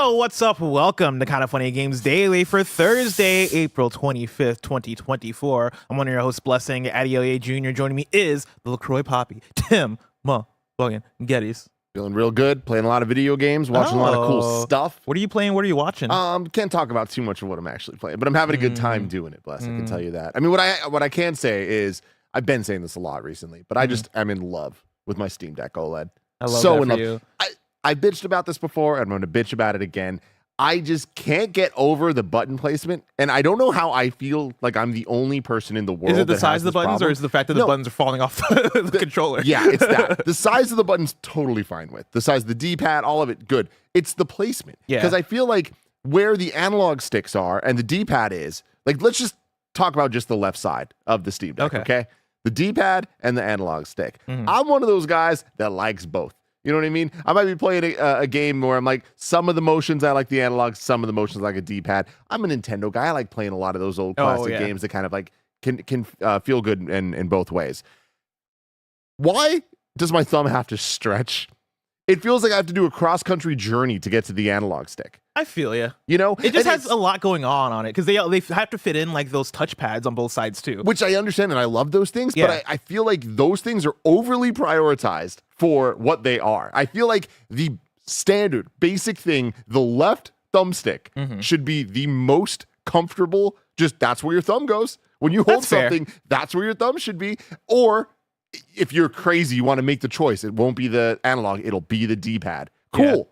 Yo, what's up? Welcome to Kind of Funny Games Daily for Thursday, April 25th, 2024. I'm one of your hosts, Blessing Adeoye Jr. Joining me is the LaCroix Poppy, Tim Bogan Geddes. Feeling real good, playing a lot of video games, watching a lot of cool stuff. What are you playing? What are you watching? Can't talk about too much of what I'm actually playing, but I'm having a good time doing it, Bless. I can tell you that. I mean, what I can say is, I've been saying this a lot recently, but I'm in love with my Steam Deck OLED. I love that for you. I bitched about this before, and I'm going to bitch about it again. I just can't get over the button placement, and I don't know how I feel like I'm the only person in the world. Is it the size of the buttons, problem. or is it the fact that the buttons are falling off the controller? Yeah, it's that. The size of the button's totally fine with. The size of the D-pad, all of it, good. It's the placement. Yeah. Because I feel like where the analog sticks are and the D-pad is, like, let's just talk about just the left side of the Steam Deck, okay? The D-pad and the analog stick. I'm one of those guys that likes both. You know what I mean? I might be playing a game where I'm like, some of the motions I like the analog, some of the motions like a D-pad. I'm a Nintendo guy. I like playing a lot of those old classic games that kind of like can feel good in both ways. Why does my thumb have to stretch? It feels like I have to do a cross-country journey to get to the analog stick. I feel you. You know? It just has a lot going on it because they have to fit in like those touch pads on both sides too. Which I understand and I love those things, but I feel like those things are overly prioritized for what they are. I feel like the standard basic thing, the left thumbstick should be the most comfortable. Just that's where your thumb goes. When you hold something, that's where your thumb should be. Or if you're crazy, you want to make the choice. It won't be the analog. It'll be the D-pad. Cool. Yeah.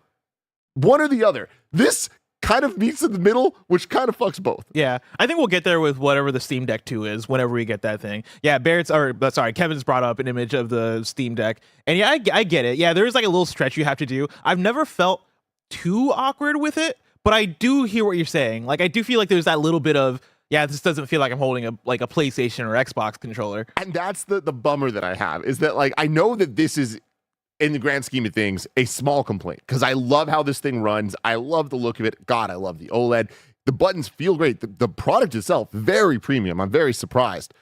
One or the other. This kind of meets in the middle, which kind of fucks both. Yeah, I think we'll get there with whatever the Steam Deck 2 is, whenever we get that thing. Yeah, Kevin's brought up an image of the Steam Deck. And yeah, I get it. Yeah, there's like a little stretch you have to do. I've never felt too awkward with it, but I do hear what you're saying. Like, I do feel like there's that little bit of, yeah, this doesn't feel like I'm holding a PlayStation or Xbox controller. And that's the bummer that I have, is that like, I know that this is, in the grand scheme of things, a small complaint, because I love how this thing runs. I love the look of it. God, I love the OLED. The buttons feel great. The product itself, very premium. I'm very surprised.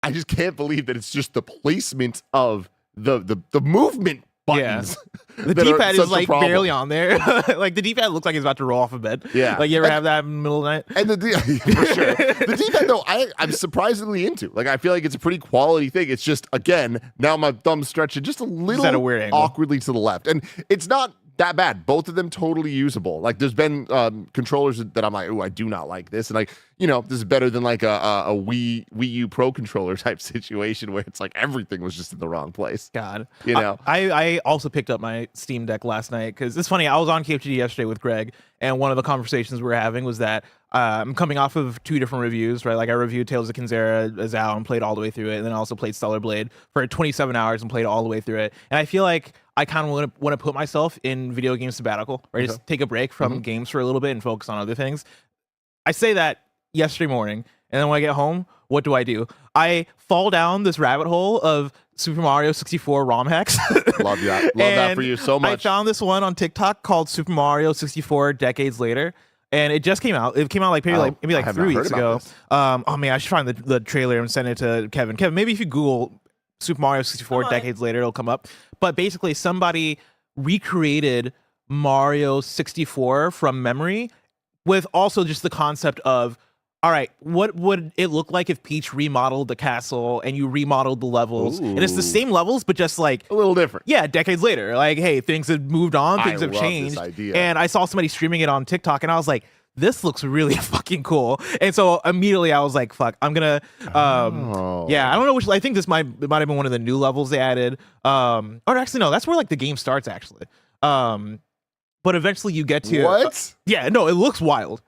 I just can't believe that it's just the placement of the movement buttons. Yeah. The D-pad is like barely on there. Like the D-pad looks like it's about to roll off of bed. Yeah. Like you ever have that in the middle of the night? And for sure. The D-pad though, I'm surprisingly into. Like I feel like it's a pretty quality thing. It's just, again, now my thumb's stretching just a little at a weird angle. Awkwardly to the left. And it's not that bad. Both of them totally usable. Like there's been controllers that I'm like, oh, I do not like this. And like, you know, this is better than like a Wii U Pro controller type situation where it's like everything was just in the wrong place. God. You know? I also picked up my Steam Deck last night because it's funny. I was on KFGD yesterday with Greg, and one of the conversations we were having was that I'm coming off of two different reviews, right? Like I reviewed Tales of Kinzera as out and played all the way through it, and then I also played Stellar Blade for 27 hours and played all the way through it. And I feel like I kind of want to put myself in video game sabbatical, right? Just take a break from games for a little bit and focus on other things. I say that yesterday morning, and then when I get home, what do? I fall down this rabbit hole of Super Mario 64 ROM hacks. Love that. Love that for you so much. I found this one on TikTok called Super Mario 64 Decades Later. And it just came out. It came out like maybe 3 weeks ago. Oh man, I should find the trailer and send it to Kevin. Kevin, maybe if you Google Super Mario 64 Decades Later, it'll come up. But basically, somebody recreated Mario 64 from memory with also just the concept of, all right, what would it look like if Peach remodeled the castle and you remodeled the levels? Ooh. And it's the same levels, but just like a little different. Yeah, decades later. Like, hey, things have moved on, things have changed. This idea. And I saw somebody streaming it on TikTok, and I was like, this looks really fucking cool. And so immediately I was like, fuck, I'm gonna yeah, I don't know which. I think this might have been one of the new levels they added. Or actually no, that's where like the game starts actually. But eventually you get to what? Yeah, no, it looks wild.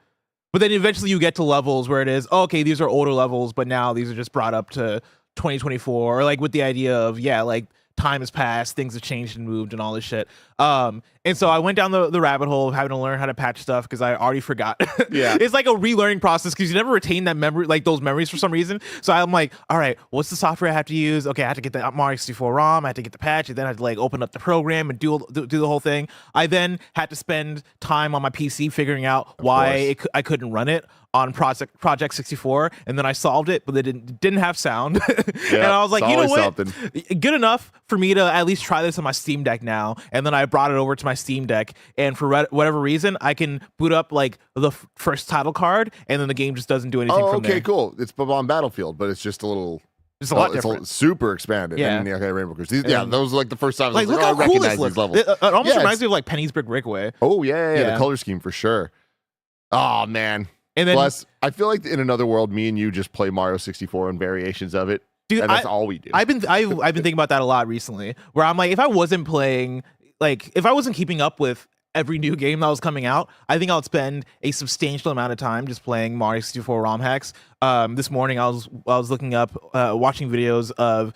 But then eventually you get to levels where it is, okay, these are older levels, but now these are just brought up to 2024, or like with the idea of, yeah, like time has passed, things have changed and moved and all this shit. And so I went down the rabbit hole of having to learn how to patch stuff because I already forgot. Yeah. It's like a relearning process because you never retain that memory, like those memories for some reason. So I'm like, all right, what's the software I have to use? Okay, I have to get the Mario 64 ROM, I had to get the patch, and then I had to like open up the program and do the whole thing. I then had to spend time on my PC figuring out why I couldn't run it on Project 64, and then I solved it, but it didn't have sound. And Yeah, I was like, it's you know always what? something. Good enough for me to at least try this on my Steam Deck now. And then I brought it over to my Steam Deck, and for whatever reason, I can boot up like the first title card, and then the game just doesn't do anything Oh, from okay, there. cool. It's on Battlefield, but it's just a little. It's a lot It's different. super expanded. Yeah. And, okay, Rainbow Cruise. Yeah, those are like the first time I Like, was look like, how I cool recognize this these looks. levels. It almost Yeah, reminds me of like Penny's Brick Breakaway. Oh, yeah, Yeah. the color scheme for sure. Oh, man. And then, Plus, I feel like in another world, me and you just play Mario 64 and variations of it. dude, And that's all we do. I've been thinking about that a lot recently, where I'm like, if I wasn't keeping up with every new game that was coming out, I think I would spend a substantial amount of time just playing Mario 64 ROM hacks. This morning I was looking up, watching videos of.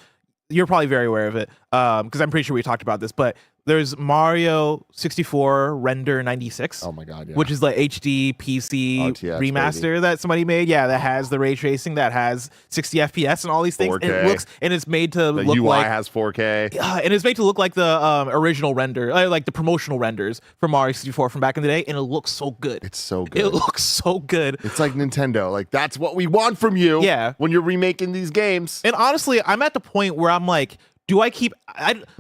You're probably very aware of it, because I'm pretty sure we talked about this, but there's Mario 64 Render 96. Oh my god, yeah. Which is the HD PC RTX, remaster baby. that somebody made. Yeah, that has the ray tracing, that has 60 FPS and all these things. 4K. And it's made to the look UI like has 4K. and it's made to look like the original render, like the promotional renders from Mario 64 from back in the day, and it looks so good. It's so good. It looks so good. It's like Nintendo. Like, that's what we want from you. Yeah. When you're remaking these games. And honestly, I'm at the point where I'm like, do I keep?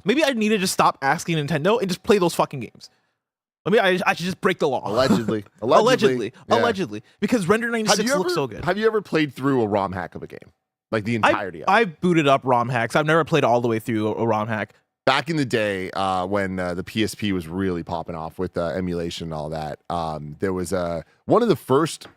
Maybe I need to just stop asking Nintendo and just play those fucking games. I should just break the law. Allegedly. Allegedly. Because Render 96 looks so good. Have you ever played through a ROM hack of a game? Like the entirety of it? I booted up ROM hacks. I've never played all the way through a ROM hack. Back in the day, when the PSP was really popping off with emulation and all that, there was one of the first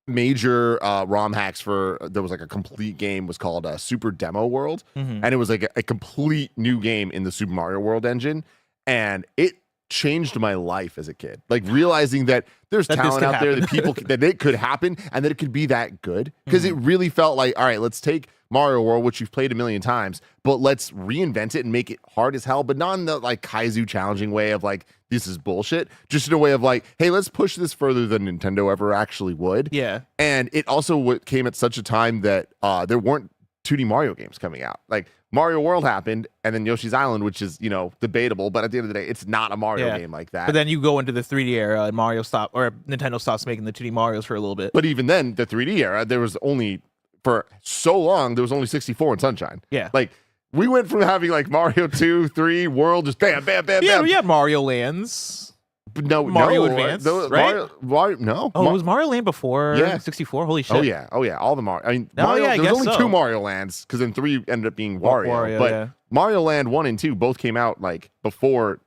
major ROM hacks there was like a complete game was called Super Demo World, and it was like a complete new game in the Super Mario World engine, and it changed my life as a kid. Like realizing that there's talent out there, that people that it could happen, and that it could be that good, because it really felt like, all right, let's take Mario World, which you've played a million times, but let's reinvent it and make it hard as hell, but not in the like Kaizu challenging way of like, this is bullshit, just in a way of like, hey, let's push this further than Nintendo ever actually would. Yeah. And it also came at such a time that there weren't 2D Mario games coming out. Like Mario World happened, and then Yoshi's Island, which is, debatable, but at the end of the day, it's not a Mario game like that. But then you go into the 3D era, and Nintendo stops making the 2D Marios for a little bit. But even then, the 3D era, there was only, for so long, there was only 64 and Sunshine. Yeah. Like, we went from having like Mario 2, 3, World, just bam, bam, bam, Yeah, bam. we had Mario Lands. But Mario Advance, right? No. Was Mario Land before 64? Holy shit. Oh, yeah. All the Mario. I mean, Oh, Mario, yeah, I there's guess only so. 2 Mario Lands, because then 3 ended up being Wario. But yeah. Mario Land 1 and 2 both came out like before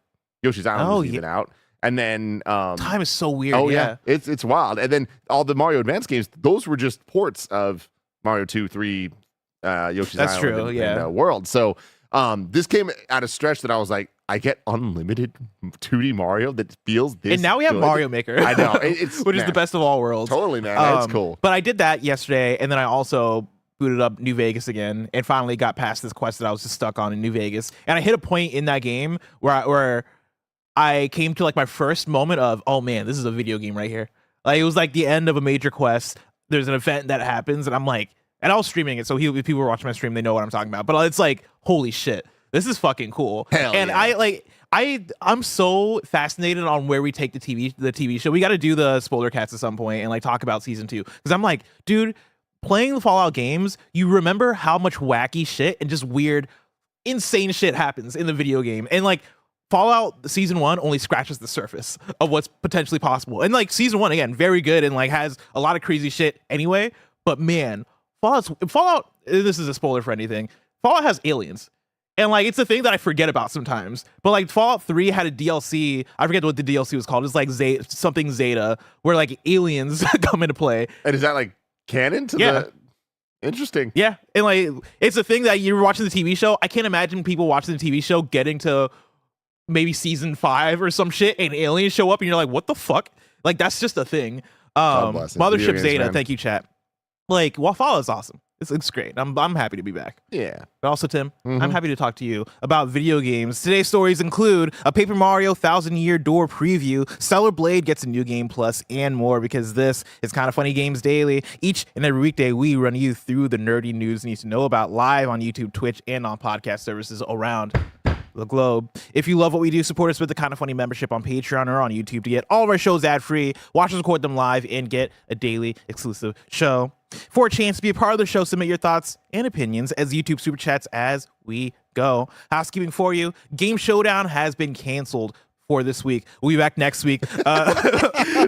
Yoshi's Island was even out. And then time is so weird. Oh yeah. It's wild. And then all the Mario Advance games, those were just ports of Mario 2, 3, Yoshi's That's Island true, and World. So this came at a stretch that I was like, I get unlimited 2D Mario that feels this And now we have good. Mario Maker. I know. It's which is the best of all worlds. Totally, man. That's cool. But I did that yesterday, and then I also booted up New Vegas again, and finally got past this quest that I was just stuck on in New Vegas. And I hit a point in that game where I came to like my first moment of, oh man, this is a video game right here. Like it was like the end of a major quest. There's an event that happens, and I'm like, and I was streaming it, so if people were watching my stream, they know what I'm talking about. But it's like, holy shit, this is fucking cool. Hell and yeah. I'm so fascinated on where we take the TV show. We got to do the spoiler cast at some point and like talk about season 2, because I'm like, dude, playing the Fallout games, you remember how much wacky shit and just weird, insane shit happens in the video game, and like Fallout season 1 only scratches the surface of what's potentially possible. And like season 1 again, very good and like has a lot of crazy shit anyway. But man, Fallout. This is a spoiler for anything. Fallout has aliens. And like it's a thing that I forget about sometimes. But like Fallout 3 had a DLC. I forget what the DLC was called. It's like something Zeta, where like aliens come into play. And is that like canon to the interesting? Yeah. And like it's a thing that you're watching the TV show. I can't imagine people watching the TV show getting to maybe season 5 or some shit and aliens show up and you're like, what the fuck? Like that's just a thing. Mothership Zeta, man. Thank you, chat. Like, Fallout's awesome. It's great. I'm happy to be back. Yeah. But also, Tim, I'm happy to talk to you about video games. Today's stories include a Paper Mario 1000-Year Door preview, Stellar Blade gets a new game plus, and more, because this is Kind of Funny Games Daily. Each and every weekday, we run you through the nerdy news you need to know about live on YouTube, Twitch, and on podcast services around the globe. If you love what we do, support us with the Kind of Funny membership on Patreon or on YouTube to get all of our shows ad-free, watch us record them live, and get a daily exclusive show. For a chance to be a part of the show, submit your thoughts and opinions as YouTube Super Chats as we go. Housekeeping for you. Game Showdown has been canceled for this week. We'll be back next week.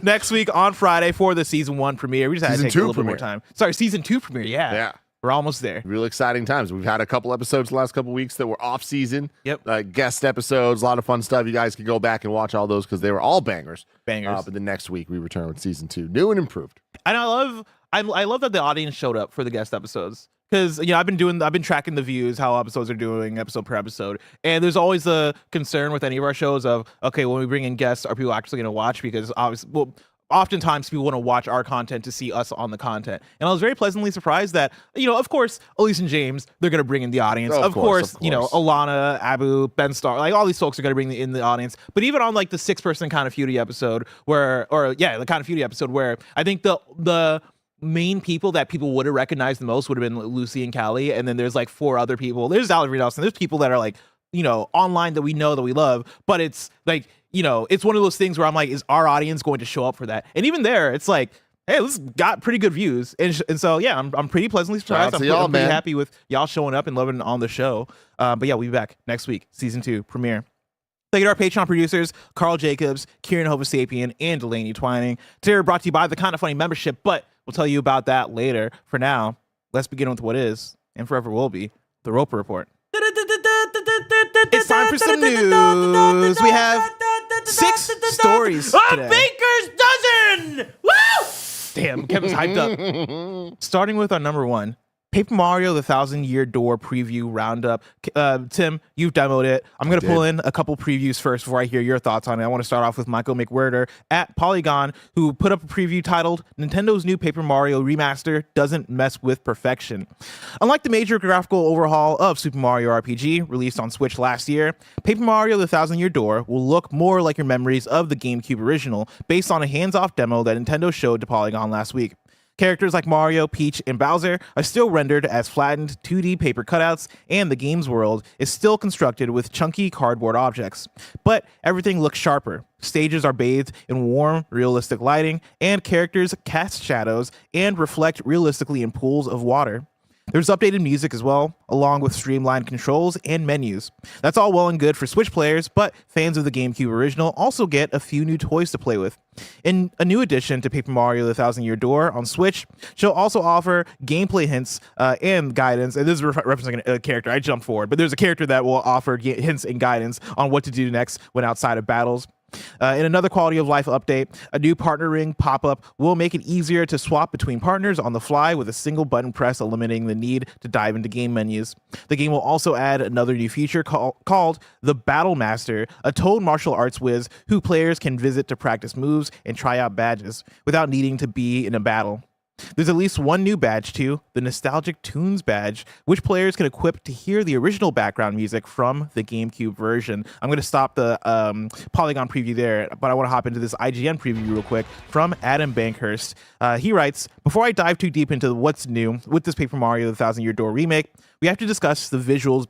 Next week on Friday for the Season 1 premiere. We just had to take a little bit more time. Sorry, Season 2 premiere. Yeah. We're almost there. Real exciting times. We've had a couple episodes the last couple weeks that were off season. Yep. Guest episodes, a lot of fun stuff. You guys can go back and watch all those because they were all bangers. Bangers. But the next week we return with Season 2, new and improved. And I love that the audience showed up for the guest episodes. Because I've been tracking the views, how episodes are doing, episode per episode, and there's always a concern with any of our shows of, okay, when we bring in guests, are people actually going to watch? Because obviously, oftentimes people want to watch our content to see us on the content. And I was very pleasantly surprised that, of course, Elise and James, they're going to bring in the audience. Of course, Alana, Abu, Ben Starr, like all these folks are going to bring in the audience. But even on like the 6-person Kind of Feudy episode the Kind of Feudy episode where I think the main people that people would have recognized the most would have been Lucy and Callie, and then there's like 4 other people. There's Valerie Nelson. There's people that are like, online that we know that we love, but it's like, it's one of those things where I'm like, is our audience going to show up for that? And even there, it's like, hey, this got pretty good views, and so yeah, I'm pretty pleasantly surprised. I'm pretty happy with y'all showing up and loving on the show. But yeah, we'll be back next week, Season 2 premiere. Thank you to our Patreon producers, Carl Jacobs, Kieran Hovasapien, and Delaney Twining. Today we're brought to you by the Kind of Funny membership, but we'll tell you about that later. For now, let's begin with what is, and forever will be, the Roper Report. It's time for some news. We have 6 stories today. A baker's dozen! Woo! Damn, Kevin's hyped up. Starting with our number 1. Paper Mario: The Thousand-Year Door preview roundup. Tim, you've demoed it. I'm going to pull in a couple previews first before I hear your thoughts on it. I want to start off with Michael McWhirter at Polygon, who put up a preview titled, Nintendo's new Paper Mario remaster doesn't mess with perfection. Unlike the major graphical overhaul of Super Mario RPG, released on Switch last year, Paper Mario: The Thousand-Year Door will look more like your memories of the GameCube original, based on a hands-off demo that Nintendo showed to Polygon last week. Characters like Mario, Peach, and Bowser are still rendered as flattened 2D paper cutouts, and the game's world is still constructed with chunky cardboard objects. But everything looks sharper. Stages are bathed in warm, realistic lighting, and characters cast shadows and reflect realistically in pools of water. There's updated music as well, along with streamlined controls and menus. That's all well and good for Switch players, but fans of the GameCube original also get a few new toys to play with. In a new addition to Paper Mario: The Thousand-Year Door on Switch, she'll also offer gameplay hints and guidance. And this is referencing a character. I jumped forward, but there's a character that will offer hints and guidance on what to do next when outside of battles. In another quality of life update, a new partner ring pop-up will make it easier to swap between partners on the fly with a single button press, eliminating the need to dive into game menus. The game will also add another new feature called the Battle Master, a Toad martial arts whiz who players can visit to practice moves and try out badges without needing to be in a battle. There's at least one new badge too, the Nostalgic Tunes badge, which players can equip to hear the original background music from the GameCube version. I'm going to stop the Polygon preview there, but I want to hop into this IGN preview real quick from Adam Bankhurst. He writes, before I dive too deep into what's new with this Paper Mario: The Thousand-Year Door remake, we have to discuss the visuals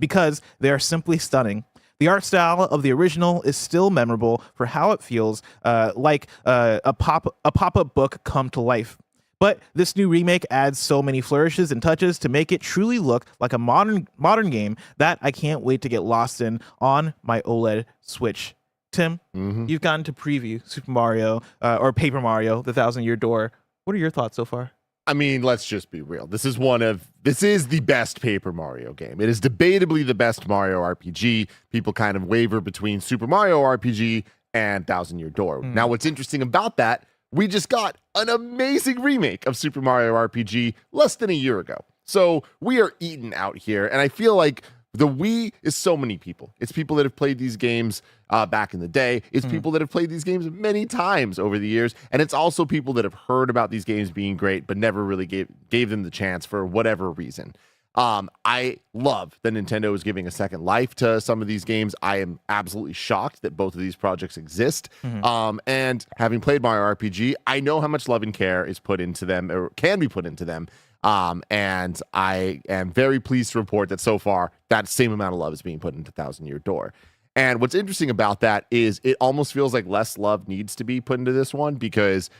because they are simply stunning. The art style of the original is still memorable for how it feels like a pop-up book come to life. But this new remake adds so many flourishes and touches to make it truly look like a modern game that I can't wait to get lost in on my OLED Switch. Tim, you've gotten to preview Super Mario or Paper Mario: The Thousand-Year Door. What are your thoughts so far? I mean, let's just be real. This is the best Paper Mario game. It is debatably the best Mario RPG. People kind of waver between Super Mario RPG and Thousand-Year Door. Now, what's interesting about that, we just got an amazing remake of Super Mario RPG less than a year ago. So we are eaten out here. And I feel like the we is so many people. It's people that have played these games back in the day. It's people that have played these games many times over the years. And it's also people that have heard about these games being great, but never really gave them the chance for whatever reason. I love that Nintendo is giving a second life to some of these games. I am absolutely shocked that both of these projects exist. And having played Mario RPG, I know how much love and care is put into them or can be put into them. And I am very pleased to report that so far that same amount of love is being put into Thousand Year Door. And what's interesting about that is it almost feels like less love needs to be put into this one because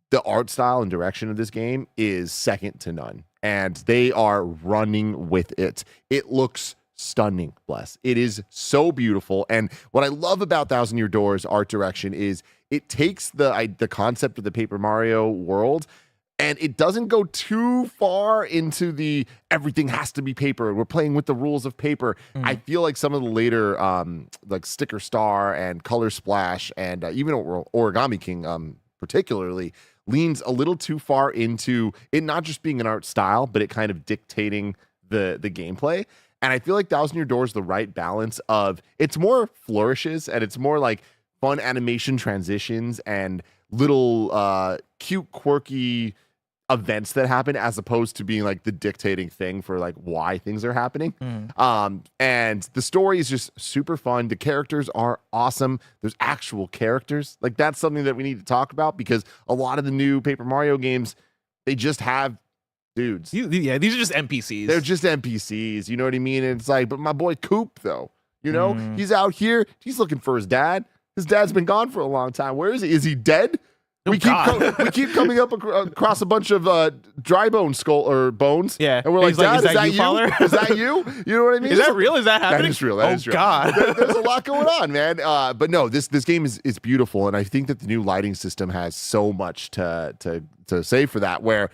the art style and direction of this game is second to none. And they are running with it. It looks stunning, Bless. It is so beautiful. And what I love about Thousand Year Door's art direction is it takes the concept of the Paper Mario world and it doesn't go too far into the everything has to be paper. We're playing with the rules of paper. I feel like some of the later like Sticker Star and Color Splash and even Origami King particularly leans a little too far into it not just being an art style, but it kind of dictating the gameplay. And I feel like Thousand Year Door is the right balance of it's more flourishes and it's more like fun animation transitions and little cute, quirky events that happen as opposed to being like the dictating thing for like why things are happening. And the story is just super fun. The characters are awesome. There's actual characters. Like that's something that we need to talk about because a lot of the new Paper Mario games, they just have dudes. Yeah, these are just NPCs. They're just NPCs. You know what I mean? And it's like, but my boy Coop though, you know, he's out here. He's looking for his dad. His dad's been gone for a long time. Where is he? Is he dead? We keep coming up across a bunch of dry bone bones. Yeah, and we're like, Dad, is that you, father? Is that you? You know what I mean? Is that real? Is that happening? That is real. That is real. God, there's a lot going on, man. But no, this game is beautiful, and I think that the new lighting system has so much to say for that. Where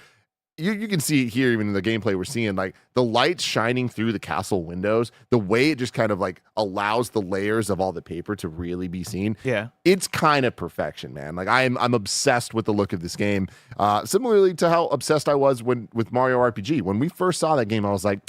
you can see it here, even in the gameplay we're seeing, like the lights shining through the castle windows, the way it just kind of like allows the layers of all the paper to really be seen. Yeah, it's kind of perfection, man. Like I'm obsessed with the look of this game. Similarly to how obsessed I was with Mario RPG. When we first saw that game, I was like,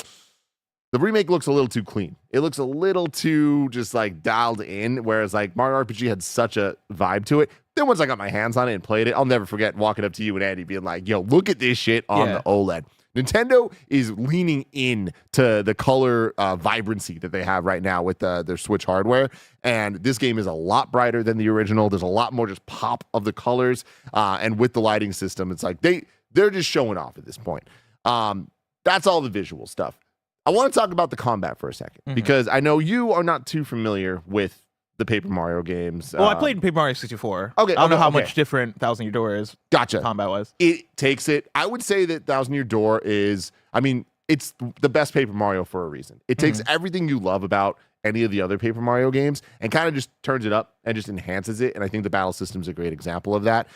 the remake looks a little too clean. It looks a little too just like dialed in, whereas like Mario RPG had such a vibe to it. Then once I got my hands on it and played it, I'll never forget walking up to you and Andy being like, yo, look at this shit on the OLED. Nintendo is leaning in to the color vibrancy that they have right now with their Switch hardware. And this game is a lot brighter than the original. There's a lot more just pop of the colors. And with the lighting system, it's like they're just showing off at this point. That's all the visual stuff. I want to talk about the combat for a second because I know you are not too familiar with the Paper Mario games. Well, I played Paper Mario 64. Okay, I don't know how much different Thousand Year Door is. Gotcha. Combat-wise. It takes it. I would say that Thousand Year Door is, I mean, it's the best Paper Mario for a reason. It takes everything you love about any of the other Paper Mario games and kind of just turns it up and just enhances it. And I think the battle system is a great example of that.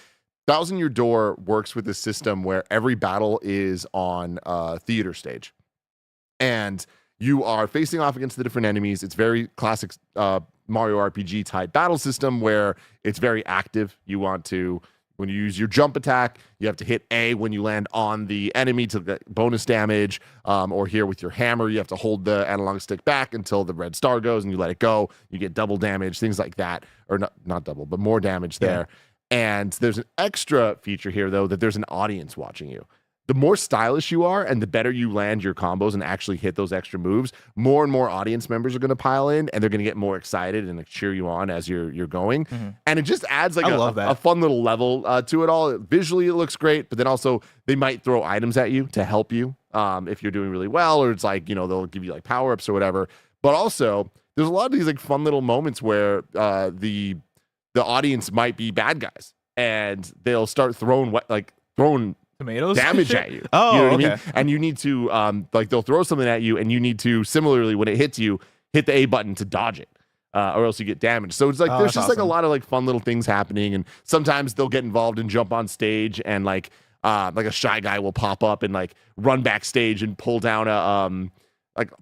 Thousand Year Door works with a system where every battle is on a theater stage. And you are facing off against the different enemies. It's very classic Mario RPG type battle system where it's very active. You want to, when you use your jump attack, you have to hit A when you land on the enemy to get bonus damage. Or here with your hammer, you have to hold the analog stick back until the red star goes and you let it go. You get double damage, things like that. Or not double, but more damage there. And there's an extra feature here, though, that there's an audience watching you. The more stylish you are and the better you land your combos and actually hit those extra moves, more and more audience members are going to pile in and they're going to get more excited and like, cheer you on as you're going. And it just adds like a fun little level to it all. Visually, it looks great, but then also they might throw items at you to help you if you're doing really well, or it's like, you know, they'll give you like power-ups or whatever. But also, there's a lot of these like fun little moments where the audience might be bad guys and they'll start throwing tomatoes damage at you. Oh, you know what okay. I mean? And you need to like they'll throw something at you and you need to similarly when it hits you, hit the A button to dodge it. Or else you get damaged. So it's like there's just like a lot of like fun little things happening, and sometimes they'll get involved and jump on stage and like a shy guy will pop up and like run backstage and pull down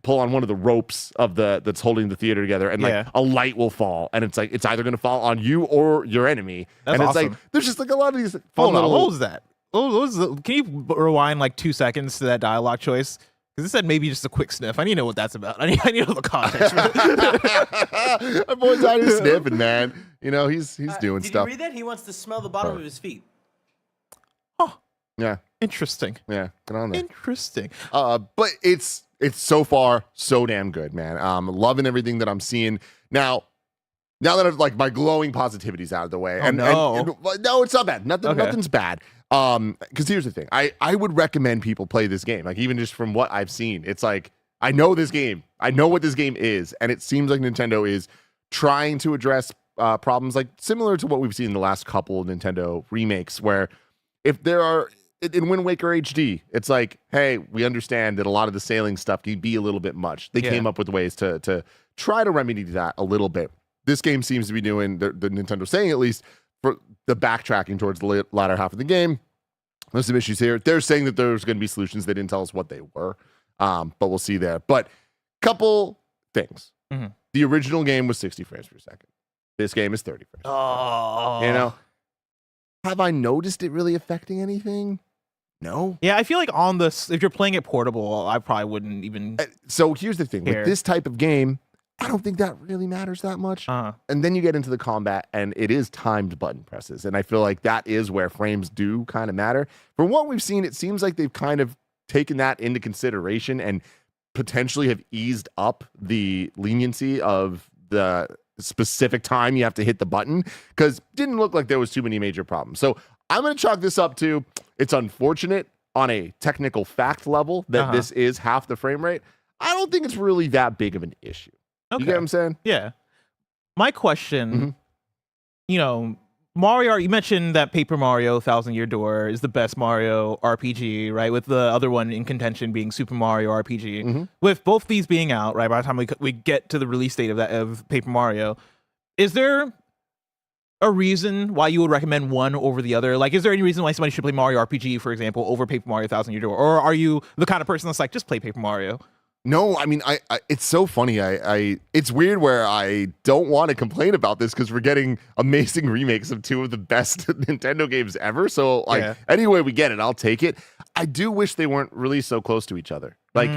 pull on one of the ropes of that's holding the theater together, and like a light will fall, and it's like it's either gonna fall on you or your enemy. That's and it's awesome. like there's just like a lot of these fun little. What was that? Can you rewind like 2 seconds to that dialogue choice? Because it said maybe just a quick sniff. I need to know what that's about. I need to know the context. My boy's out here sniffing, man. You know, he's doing did stuff. Did you read that? He wants to smell the bottom of his feet. Oh, yeah. Interesting. Yeah, get on there. Interesting. But it's so far so damn good, man. Loving everything that I'm seeing now. now that I've like my glowing positivity's out of the way, and no, it's not bad. Nothing's bad. Because here's the thing, I would recommend people play this game. Like even just from what I've seen, it's like I know this game, I know what this game is, and it seems like Nintendo is trying to address problems like similar to what we've seen in the last couple of Nintendo remakes, where if there are in Wind Waker HD, it's like, hey, we understand that a lot of the sailing stuff can be a little bit much. They came up with ways to try to remedy that a little bit. This game seems to be doing, the Nintendo saying at least, for the backtracking towards the latter half of the game. There's some issues here. They're saying that there's going to be solutions. They didn't tell us what they were, but we'll see there. But couple things. Mm-hmm. The original game was 60 frames per second. This game is 30 frames. Oh. You know? Have I noticed it really affecting anything? No. Yeah, I feel like on this, if you're playing it portable, I probably wouldn't even. So here's the thing. With this type of game, I don't think that really matters that much. And then you get into the combat, and it is timed button presses. And I feel like that is where frames do kind of matter. From what we've seen, it seems like they've kind of taken that into consideration and potentially have eased up the leniency of the specific time you have to hit the button, because it didn't look like there was too many major problems. So I'm going to chalk this up to, it's unfortunate on a technical fact level that this is half the frame rate. I don't think it's really that big of an issue. Okay. You get what I'm saying? Yeah. My question, you know, Mario, you mentioned that Paper Mario Thousand Year Door is the best Mario RPG, right? With the other one in contention being Super Mario RPG. With both these being out, right, by the time we get to the release date of Paper Mario, is there a reason why you would recommend one over the other? Like, is there any reason why somebody should play Mario RPG, for example, over Paper Mario Thousand Year Door? Or are you the kind of person that's like, just play Paper Mario? No, I mean, I it's so funny. It's weird where I don't want to complain about this because we're getting amazing remakes of two of the best Nintendo games ever. So, like, anyway we get it, I'll take it. I do wish they weren't really so close to each other. Like,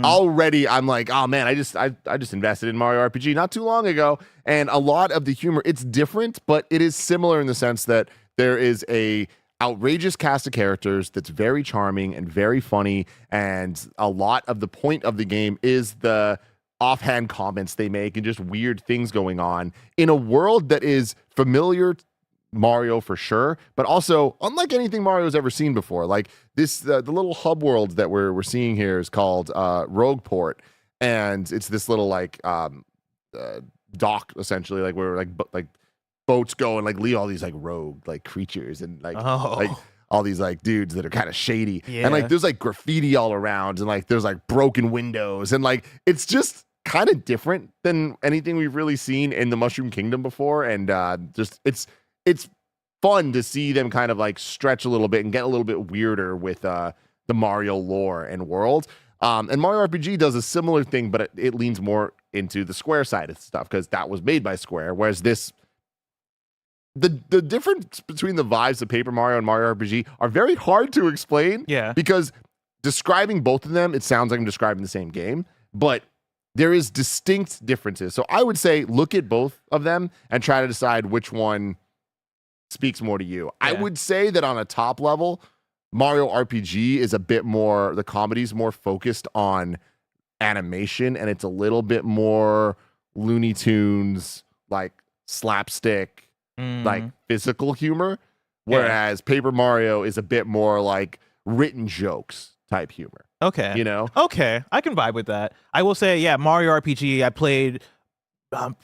already I'm like, oh man, I just invested in Mario RPG not too long ago, and a lot of the humor, it's different, but it is similar in the sense that there is a outrageous cast of characters that's very charming and very funny, and a lot of the point of the game is the offhand comments they make and just weird things going on in a world that is familiar to Mario for sure, but also unlike anything Mario's ever seen before. Like this, the little hub world that we're seeing here is called Rogueport, and it's this little like dock essentially, like where like boats go and like leave all these like rogue like creatures and like all these like dudes that are kind of shady, and like there's like graffiti all around, and like there's like broken windows, and like it's just kind of different than anything we've really seen in the Mushroom Kingdom before, and just it's fun to see them kind of like stretch a little bit and get a little bit weirder with the Mario lore and world. And Mario RPG does a similar thing, but it leans more into the Square side of stuff because that was made by Square, whereas this, the difference between the vibes of Paper Mario and Mario RPG are very hard to explain. Yeah. Because describing both of them, it sounds like I'm describing the same game, but there is distinct differences. So I would say look at both of them and try to decide which one speaks more to you. Yeah. I would say that on a top level, Mario RPG is a bit more, the comedy's more focused on animation, and it's a little bit more Looney Tunes, like slapstick, like physical humor, whereas Paper Mario is a bit more like written jokes type humor. Okay. You know? Okay. I can vibe with that. I will say, yeah, Mario RPG, I played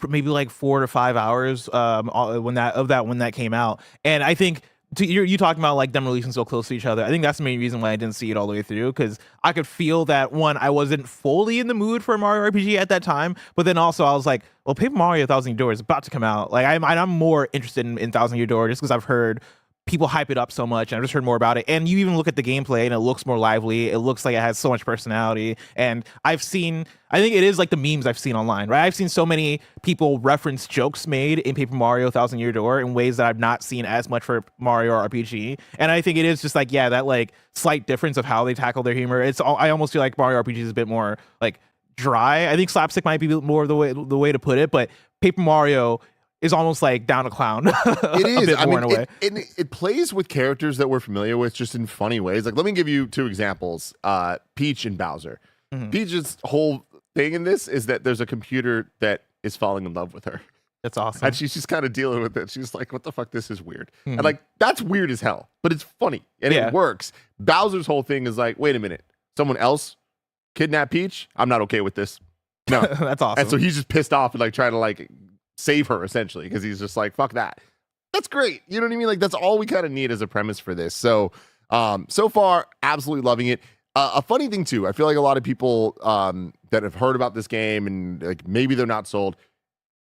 maybe like 4 to 5 hours when that came out. And I think you talking about like them releasing so close to each other. I think that's the main reason why I didn't see it all the way through, because I could feel that, one, I wasn't fully in the mood for Mario RPG at that time, but then also I was like, well, Paper Mario Thousand Year Door is about to come out. Like I'm more interested in Thousand Year Door just because I've heard people hype it up so much, and I've just heard more about it. And you even look at the gameplay and it looks more lively. It looks like it has so much personality. And I think it is like the memes I've seen online, right? I've seen so many people reference jokes made in Paper Mario Thousand Year Door in ways that I've not seen as much for Mario RPG. And I think it is just like, yeah, that like slight difference of how they tackle their humor. I almost feel like Mario RPG is a bit more like dry. I think slapstick might be more the way to put it, but Paper Mario is almost like down a clown. It is. I mean, it plays with characters that we're familiar with just in funny ways. Like, let me give you 2 examples. Peach and Bowser. Peach's whole thing in this is that there's a computer that is falling in love with her. That's awesome. And she's just kind of dealing with it. She's like, what the fuck? This is weird. And like, that's weird as hell, but it's funny and it works. Bowser's whole thing is like, wait a minute, someone else kidnapped Peach? I'm not okay with this. No. That's awesome. And so he's just pissed off and like trying to like save her essentially because he's just like, fuck that. That's great. You know what I mean? Like, that's all we kind of need as a premise for this. So, so far, absolutely loving it. A funny thing too, I feel like a lot of people that have heard about this game and like maybe they're not sold.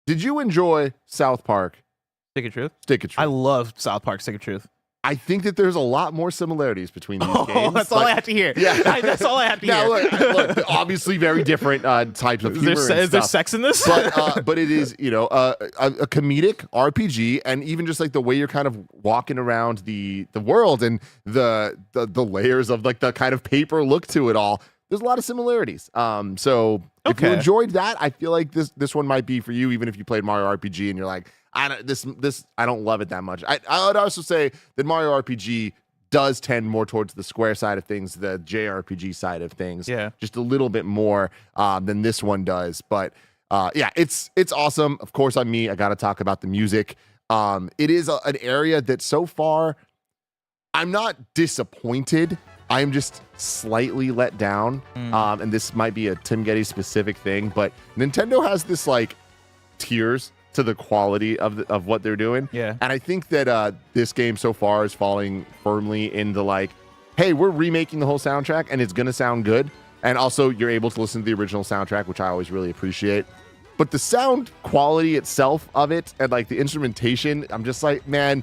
Did you enjoy South Park? Stick of Truth? Stick of Truth. I love South Park Stick of Truth. I think that there's a lot more similarities between these games. That's all I have to hear. Yeah. That's all I have to hear. Now, look, obviously very different types of humor. Is there sex in this? But it is, you know, a comedic RPG, and even just like the way you're kind of walking around the world and the layers of like the kind of paper look to it all. There's a lot of similarities. So if you enjoyed that, I feel like this one might be for you, even if you played Mario RPG and you're like, I don't love it that much. I would also say that Mario RPG does tend more towards the square side of things, the JRPG side of things, just a little bit more than this one does. But yeah, it's awesome. Of course, I got to talk about the music. It is an area that so far I'm not disappointed. I'm just slightly let down. And this might be a Tim Getty specific thing, but Nintendo has this like tiers to the quality of what they're doing. Yeah. And I think that this game so far is falling firmly into like, hey, we're remaking the whole soundtrack and it's going to sound good. And also you're able to listen to the original soundtrack, which I always really appreciate. But the sound quality itself of it and like the instrumentation, I'm just like, man,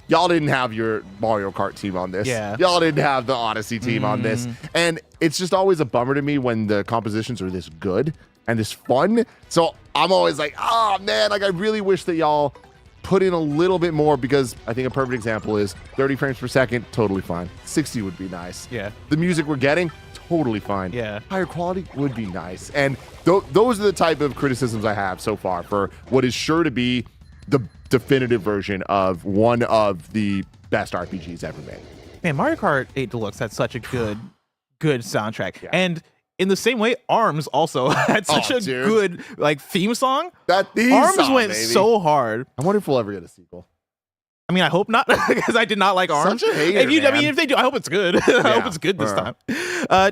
y'all didn't have your Mario Kart team on this. Yeah. Y'all didn't have the Odyssey team on this. And it's just always a bummer to me when the compositions are this good and this fun. So I'm always like, oh man, like I really wish that y'all put in a little bit more, because I think a perfect example is 30 frames per second, totally fine. 60 would be nice. Yeah. The music we're getting, totally fine. Yeah. Higher quality would be nice. And those are the type of criticisms I have so far for what is sure to be the definitive version of one of the best RPGs ever made. Man, Mario Kart 8 Deluxe had such a good soundtrack. Yeah. And in the same way, ARMS also had such a good like theme song. That theme ARMS song, went baby. so hard. I wonder if we'll ever get a sequel. I mean, I hope not, because I did not like ARMS. Such a hater, I mean, if they do, I hope it's good. I hope it's good this time.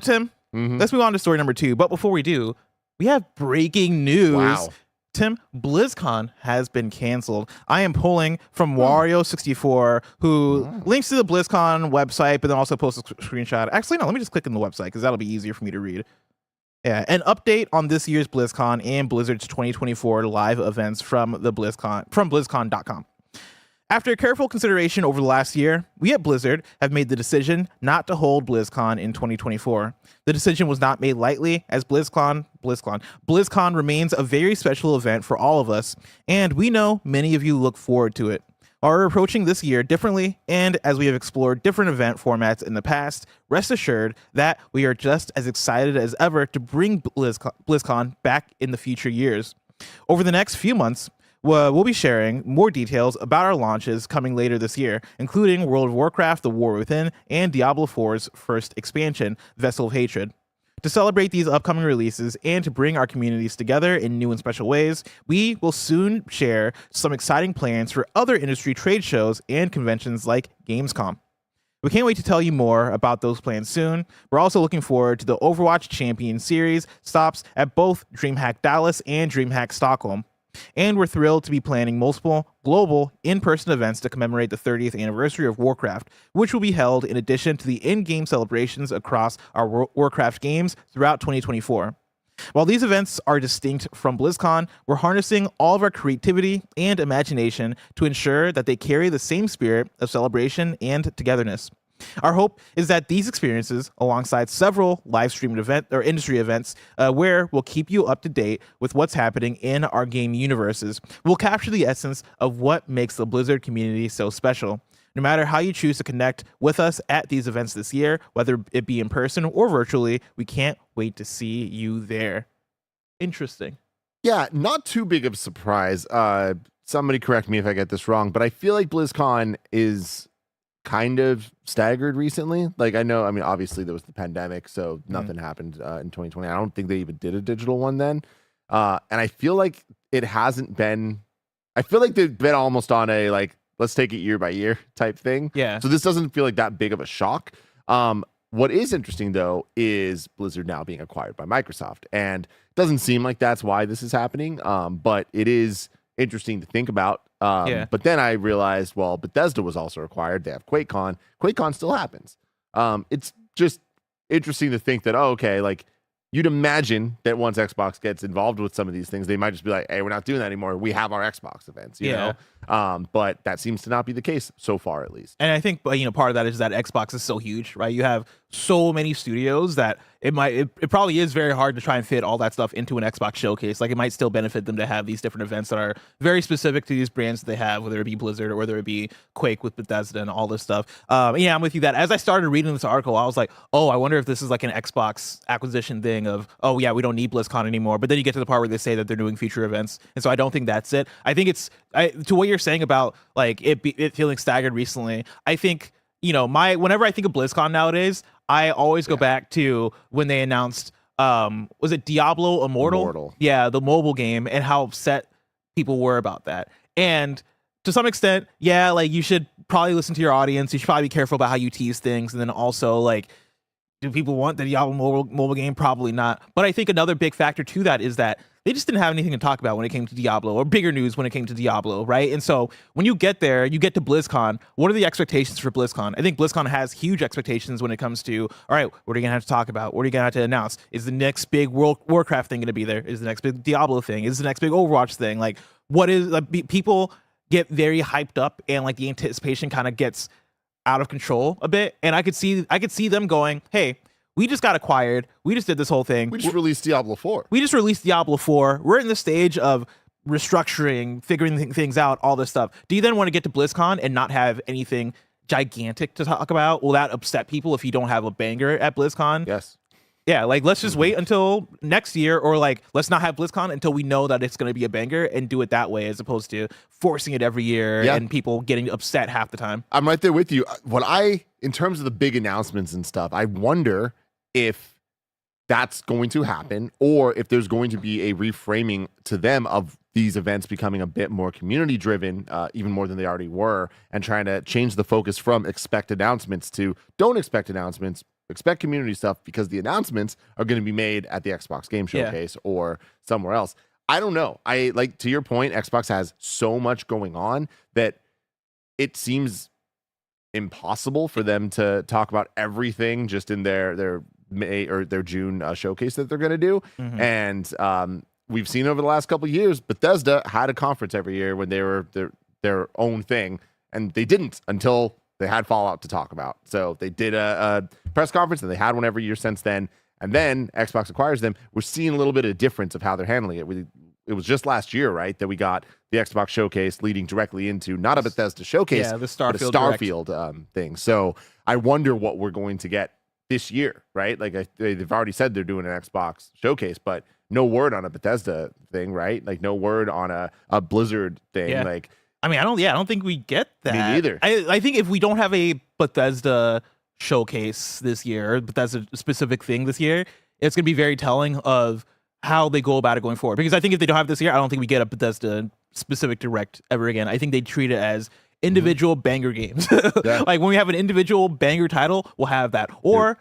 Tim, let's move on to story number 2. But before we do, we have breaking news. Wow. Tim, BlizzCon has been canceled. I am pulling from Wario64, who links to the BlizzCon website, but then also posts a screenshot. Actually, no, let me just click in the website because that'll be easier for me to read. Yeah, an update on this year's BlizzCon and Blizzard's 2024 live events from BlizzCon.com. After careful consideration over the last year, we at Blizzard have made the decision not to hold BlizzCon in 2024. The decision was not made lightly, as BlizzCon remains a very special event for all of us, and we know many of you look forward to it. While we're approaching this year differently, and as we have explored different event formats in the past, rest assured that we are just as excited as ever to bring BlizzCon back in the future years. Over the next few months, we'll be sharing more details about our launches coming later this year, including World of Warcraft: The War Within and Diablo 4's first expansion, Vessel of Hatred. To celebrate these upcoming releases and to bring our communities together in new and special ways, we will soon share some exciting plans for other industry trade shows and conventions like Gamescom. We can't wait to tell you more about those plans soon. We're also looking forward to the Overwatch Champion Series stops at both DreamHack Dallas and DreamHack Stockholm. And we're thrilled to be planning multiple global in-person events to commemorate the 30th anniversary of Warcraft, which will be held in addition to the in-game celebrations across our Warcraft games throughout 2024. While these events are distinct from BlizzCon, we're harnessing all of our creativity and imagination to ensure that they carry the same spirit of celebration and togetherness. Our hope is that these experiences, alongside several live-streamed industry events, where we'll keep you up to date with what's happening in our game universes, will capture the essence of what makes the Blizzard community so special. No matter how you choose to connect with us at these events this year, whether it be in person or virtually, we can't wait to see you there. Interesting. Yeah, not too big of a surprise. Somebody correct me if I get this wrong, but I feel like BlizzCon is kind of staggered recently. Like, I know, I mean, obviously there was the pandemic, so nothing happened in 2020. I don't think they even did a digital one then. And I feel like it hasn't been I feel like they've been almost on a like let's take it year by year type thing. Yeah. So this doesn't feel like that big of a shock. What is interesting though is Blizzard now being acquired by Microsoft, and it doesn't seem like that's why this is happening. But it is interesting to think about. But then I realized, well, Bethesda was also acquired. They have QuakeCon. QuakeCon still happens. It's just interesting to think that, okay, like you'd imagine that once Xbox gets involved with some of these things, they might just be like, hey, we're not doing that anymore. We have our Xbox events, you know? But that seems to not be the case so far, at least. And I think, part of that is that Xbox is so huge, right? You have so many studios that it probably is very hard to try and fit all that stuff into an Xbox showcase. Like, it might still benefit them to have these different events that are very specific to these brands that they have, whether it be Blizzard or whether it be Quake with Bethesda and all this stuff. Yeah, I'm with you that as I started reading this article, I was like, oh, I wonder if this is like an Xbox acquisition thing of, oh yeah, we don't need BlizzCon anymore. But then you get to the part where they say that they're doing future events. And so I don't think that's it. I think to what you're saying about like it feeling staggered recently, I think, whenever I think of BlizzCon nowadays, I always go back to when they announced, was it Diablo Immortal? Yeah, the mobile game, and how upset people were about that. And to some extent, yeah, like you should probably listen to your audience. You should probably be careful about how you tease things. And then also, like, do people want the Diablo mobile game? Probably not. But I think another big factor to that is that they just didn't have anything to talk about when it came to Diablo, or bigger news when it came to Diablo, right? And so when you get there, you get to BlizzCon. What are the expectations for BlizzCon? I think BlizzCon has huge expectations when it comes to, all right, what are you going to have to talk about? What are you going to have to announce? Is the next big Warcraft thing going to be there? Is the next big Diablo thing? Is the next big Overwatch thing? Like, what is, people get very hyped up, and like the anticipation kind of gets out of control a bit. And I could see them going, hey, we just got acquired. We just did this whole thing. We just released Diablo 4. We're in the stage of restructuring, figuring things out, all this stuff. Do you then want to get to BlizzCon and not have anything gigantic to talk about? Will that upset people if you don't have a banger at BlizzCon? Yes. Yeah, like let's just wait until next year, or like let's not have BlizzCon until we know that it's going to be a banger, and do it that way as opposed to forcing it every year and people getting upset half the time. I'm right there with you. In terms of the big announcements and stuff, I wonder if that's going to happen, or if there's going to be a reframing to them of these events becoming a bit more community driven, even more than they already were, and trying to change the focus from expect announcements to don't expect announcements, expect community stuff, because the announcements are going to be made at the Xbox Game Showcase or somewhere else. I don't know. To your point, Xbox has so much going on that it seems impossible for them to talk about everything just in their May or their June showcase that they're going to do. And we've seen over the last couple of years, Bethesda had a conference every year when they were their own thing, and they didn't until they had Fallout to talk about. So they did a press conference, and they had one every year since then. And then Xbox acquires them. We're seeing a little bit of difference of how they're handling it. It was just last year, right, that we got the Xbox showcase leading directly into not a Bethesda showcase, the but a Starfield thing. So I wonder what we're going to get this year, right? Like they've already said they're doing an Xbox showcase, but no word on a Bethesda thing, right? Like no word on a Blizzard thing. Yeah. Like, I mean, I don't think we get that. Me neither. I think if we don't have a Bethesda showcase this year, Bethesda specific thing this year, it's going to be very telling of how they go about it going forward. Because I think if they don't have this year, I don't think we get a Bethesda specific direct ever again. I think they treat it as individual banger games. Like when we have an individual banger title, we'll have that. Or,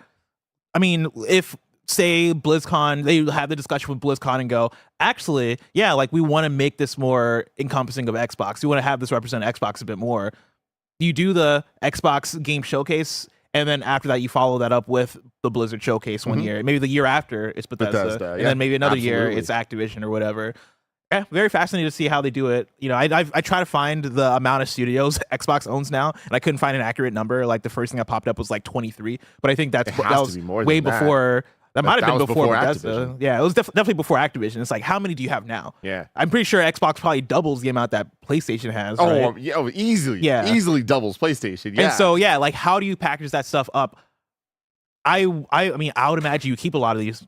I mean, if say BlizzCon, they have the discussion with BlizzCon and go, actually, yeah, like we want to make this more encompassing of Xbox. We want to have this represent Xbox a bit more. You do the Xbox game showcase, and then after that, you follow that up with the Blizzard showcase one year. Maybe the year after, it's Bethesda. And then maybe another year, it's Activision or whatever. Yeah, very fascinating to see how they do it. I try to find the amount of studios Xbox owns now, and I couldn't find an accurate number. Like the first thing that popped up was like 23, but I think that was way before. That might have been before Bethesda. Activision. Yeah, it was definitely before Activision. It's like, how many do you have now? Yeah, I'm pretty sure Xbox probably doubles the amount that PlayStation has. Oh, right? Yeah, easily. Yeah, easily doubles PlayStation. Yeah, and so like, how do you package that stuff up? I mean, I would imagine you keep a lot of these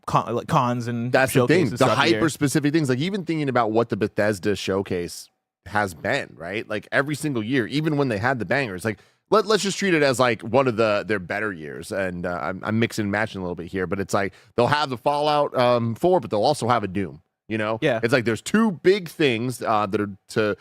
cons and that's the thing. The hyper specific specific things, like even thinking about what the Bethesda showcase has been, right? Like every single year, even when they had the bangers, like let's just treat it as like one of their better years. And I'm mixing and matching a little bit here, but it's like they'll have the Fallout 4, but they'll also have a Doom. You know, Yeah. it's like there's two big things that are to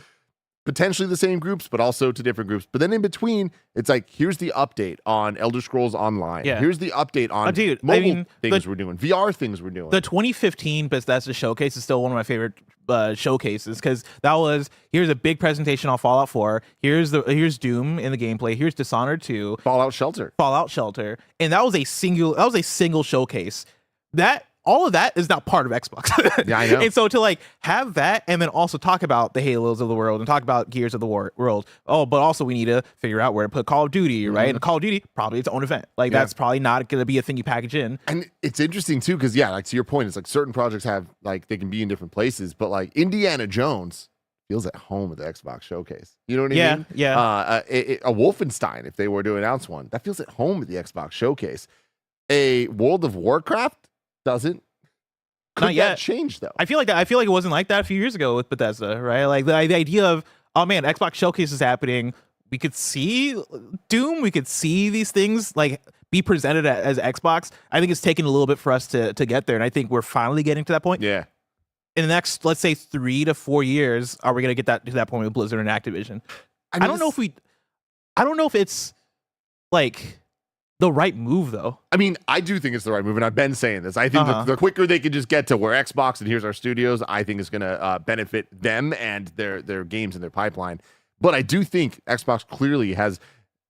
potentially the same groups, but also to different groups. But then in between, it's like, here's the update on Elder Scrolls Online. Yeah. Here's the update on mobile things we're doing, VR things we're doing. The 2015 Bethesda showcase is still one of my favorite showcases, because that was, here's a big presentation on Fallout 4. Here's Doom in the gameplay. Here's Dishonored 2. Fallout Shelter. And that was a single showcase. All of that is not part of Xbox. Yeah, I know. And so to like have that, and then also talk about the Halos of the world and talk about Gears of the world. Oh, but also we need to figure out where to put Call of Duty, right? And Call of Duty, probably its own event. Like that's probably not going to be a thing you package in. And it's interesting too, because like to your point, it's like certain projects have like they can be in different places, but like Indiana Jones feels at home at the Xbox showcase. You know what I mean? Yeah. A Wolfenstein, if they were to announce one, that feels at home at the Xbox showcase. A World of Warcraft doesn't. Could Not yet. That change though? I feel like it wasn't like that a few years ago with Bethesda, right? Like the idea of, oh man, Xbox showcase is happening. We could see Doom. We could see these things like be presented as Xbox. I think it's taken a little bit for us to get there, and I think we're finally getting to that point. Yeah. In the next, let's say, 3 to 4 years, are we gonna get to that point with Blizzard and Activision? I don't know if it's like the right move, though. I mean, I do think it's the right move, and I've been saying this. I think the quicker they can just get to where Xbox and here's our studios, I think it's going to benefit them and their games in their pipeline. But I do think Xbox clearly has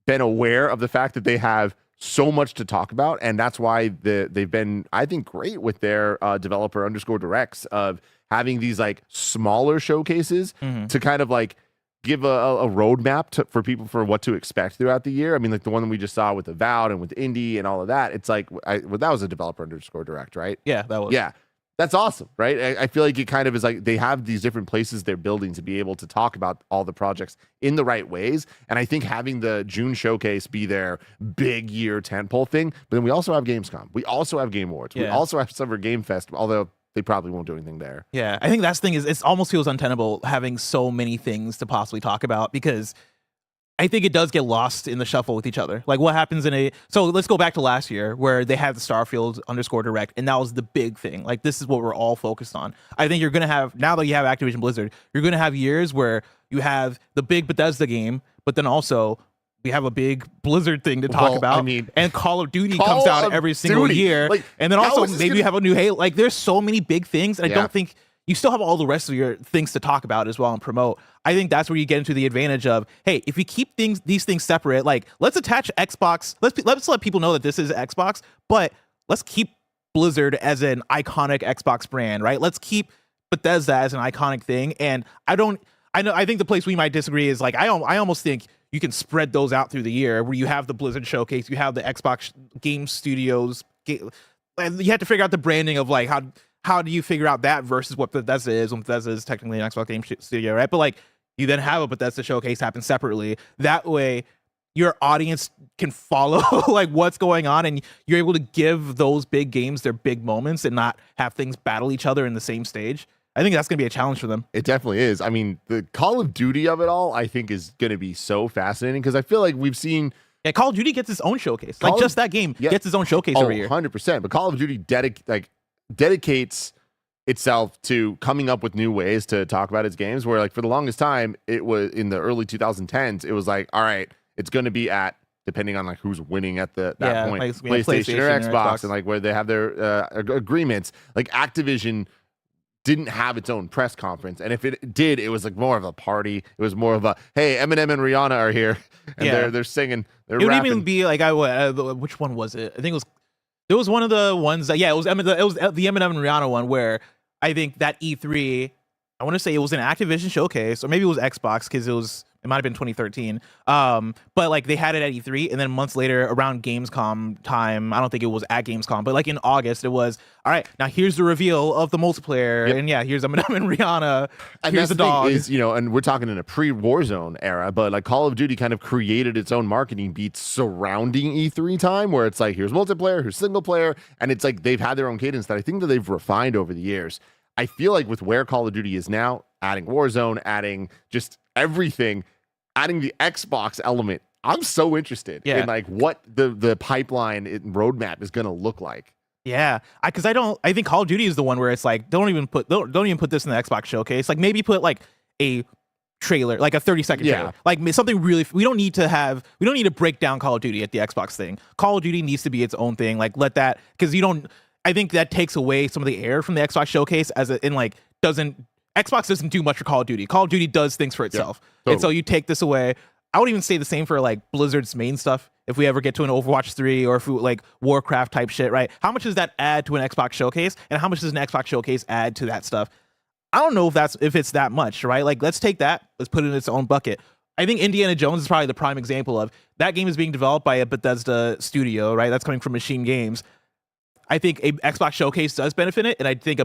been aware of the fact that they have so much to talk about, and that's why they've been, I think, great with their developer _directs of having these like smaller showcases to kind of like give a roadmap for people for what to expect throughout the year. I mean, like the one that we just saw with Avowed and with Indie and all of that. It's like, that was a developer _direct, right? Yeah, that was. Yeah, that's awesome, right? I feel like it kind of is like they have these different places they're building to be able to talk about all the projects in the right ways. And I think having the June showcase be their big year tentpole thing. But then we also have Gamescom. We also have Game Awards. We also have Summer Game Fest, although they probably won't do anything there. Yeah, I think that's the thing is it almost feels untenable having so many things to possibly talk about, because I think it does get lost in the shuffle with each other. Like what happens so let's go back to last year where they had the Starfield _direct, and that was the big thing. Like this is what we're all focused on. I think you're going to have, now that you have Activision Blizzard, you're going to have years where you have the big Bethesda game, but then also we have a big Blizzard thing to talk about. I mean, and Call of Duty comes out every single year. Like, and then also maybe you have a new Halo. Like there's so many big things. And I don't think you still have all the rest of your things to talk about as well and promote. I think that's where you get into the advantage of, hey, if we keep these things separate, like let's attach Xbox. Let's let people know that this is Xbox, but let's keep Blizzard as an iconic Xbox brand, right? Let's keep Bethesda as an iconic thing. And I think the place we might disagree is like, I almost think you can spread those out through the year where you have the Blizzard showcase, you have the Xbox Game Studios, and you have to figure out the branding of like how do you figure out that versus what Bethesda is when Bethesda is technically an Xbox Game Studio, right? But like you then have a Bethesda showcase happen separately. That way your audience can follow like what's going on, and you're able to give those big games their big moments and not have things battle each other in the same stage. I think that's going to be a challenge for them. It definitely is. I mean, the Call of Duty of it all, I think, is going to be so fascinating because I feel like we've seen... Yeah, Call of Duty gets its own showcase. Just that game gets its own showcase every year. 100%. But Call of Duty dedicates itself to coming up with new ways to talk about its games, where like for the longest time, it was in the early 2010s, it was like, all right, it's going to be at, depending on like who's winning at that point, like, PlayStation or Xbox, and like where they have their agreements. Like Activision didn't have its own press conference, and if it did, it was like more of a party. It was more of a, hey, Eminem and Rihanna are here, and they're singing, they're rapping. It would even be like, which one was it? I think it was one of the ones that, it was the Eminem and Rihanna one, where I think that E3, I want to say it was an Activision showcase, or maybe it was Xbox, because it might have been 2013. But like they had it at E3, and then months later around Gamescom time, I don't think it was at Gamescom, but like in August, it was, all right, now here's the reveal of the multiplayer. Yep. And here's Eminem and Rihanna. And here's the dog. Is, and we're talking in a pre-Warzone era, but like Call of Duty kind of created its own marketing beats surrounding E3 time, where it's like, here's multiplayer, here's single player. And it's like they've had their own cadence that I think that they've refined over the years. I feel like with where Call of Duty is now, adding Warzone, adding just everything, adding the Xbox element, I'm so interested in like what the pipeline roadmap is going to look like. Yeah, because I think Call of Duty is the one where it's like don't even put this in the Xbox showcase. Like maybe put like a trailer, like a 30-second trailer, like something really. We don't need to break down Call of Duty at the Xbox thing. Call of Duty needs to be its own thing. Like let that, because you don't. I think that takes away some of the air from the Xbox showcase Xbox doesn't do much for Call of Duty. Call of Duty does things for itself, and so you take this away. I would even say the same for like Blizzard's main stuff. If we ever get to an Overwatch 3 or if we, like Warcraft type shit, right? How much does that add to an Xbox showcase, and how much does an Xbox showcase add to that stuff? I don't know if it's that much, right? Like let's take that, let's put it in its own bucket. I think Indiana Jones is probably the prime example of that. Game is being developed by a Bethesda studio, right? That's coming from Machine Games. I think a Xbox showcase does benefit it, and I think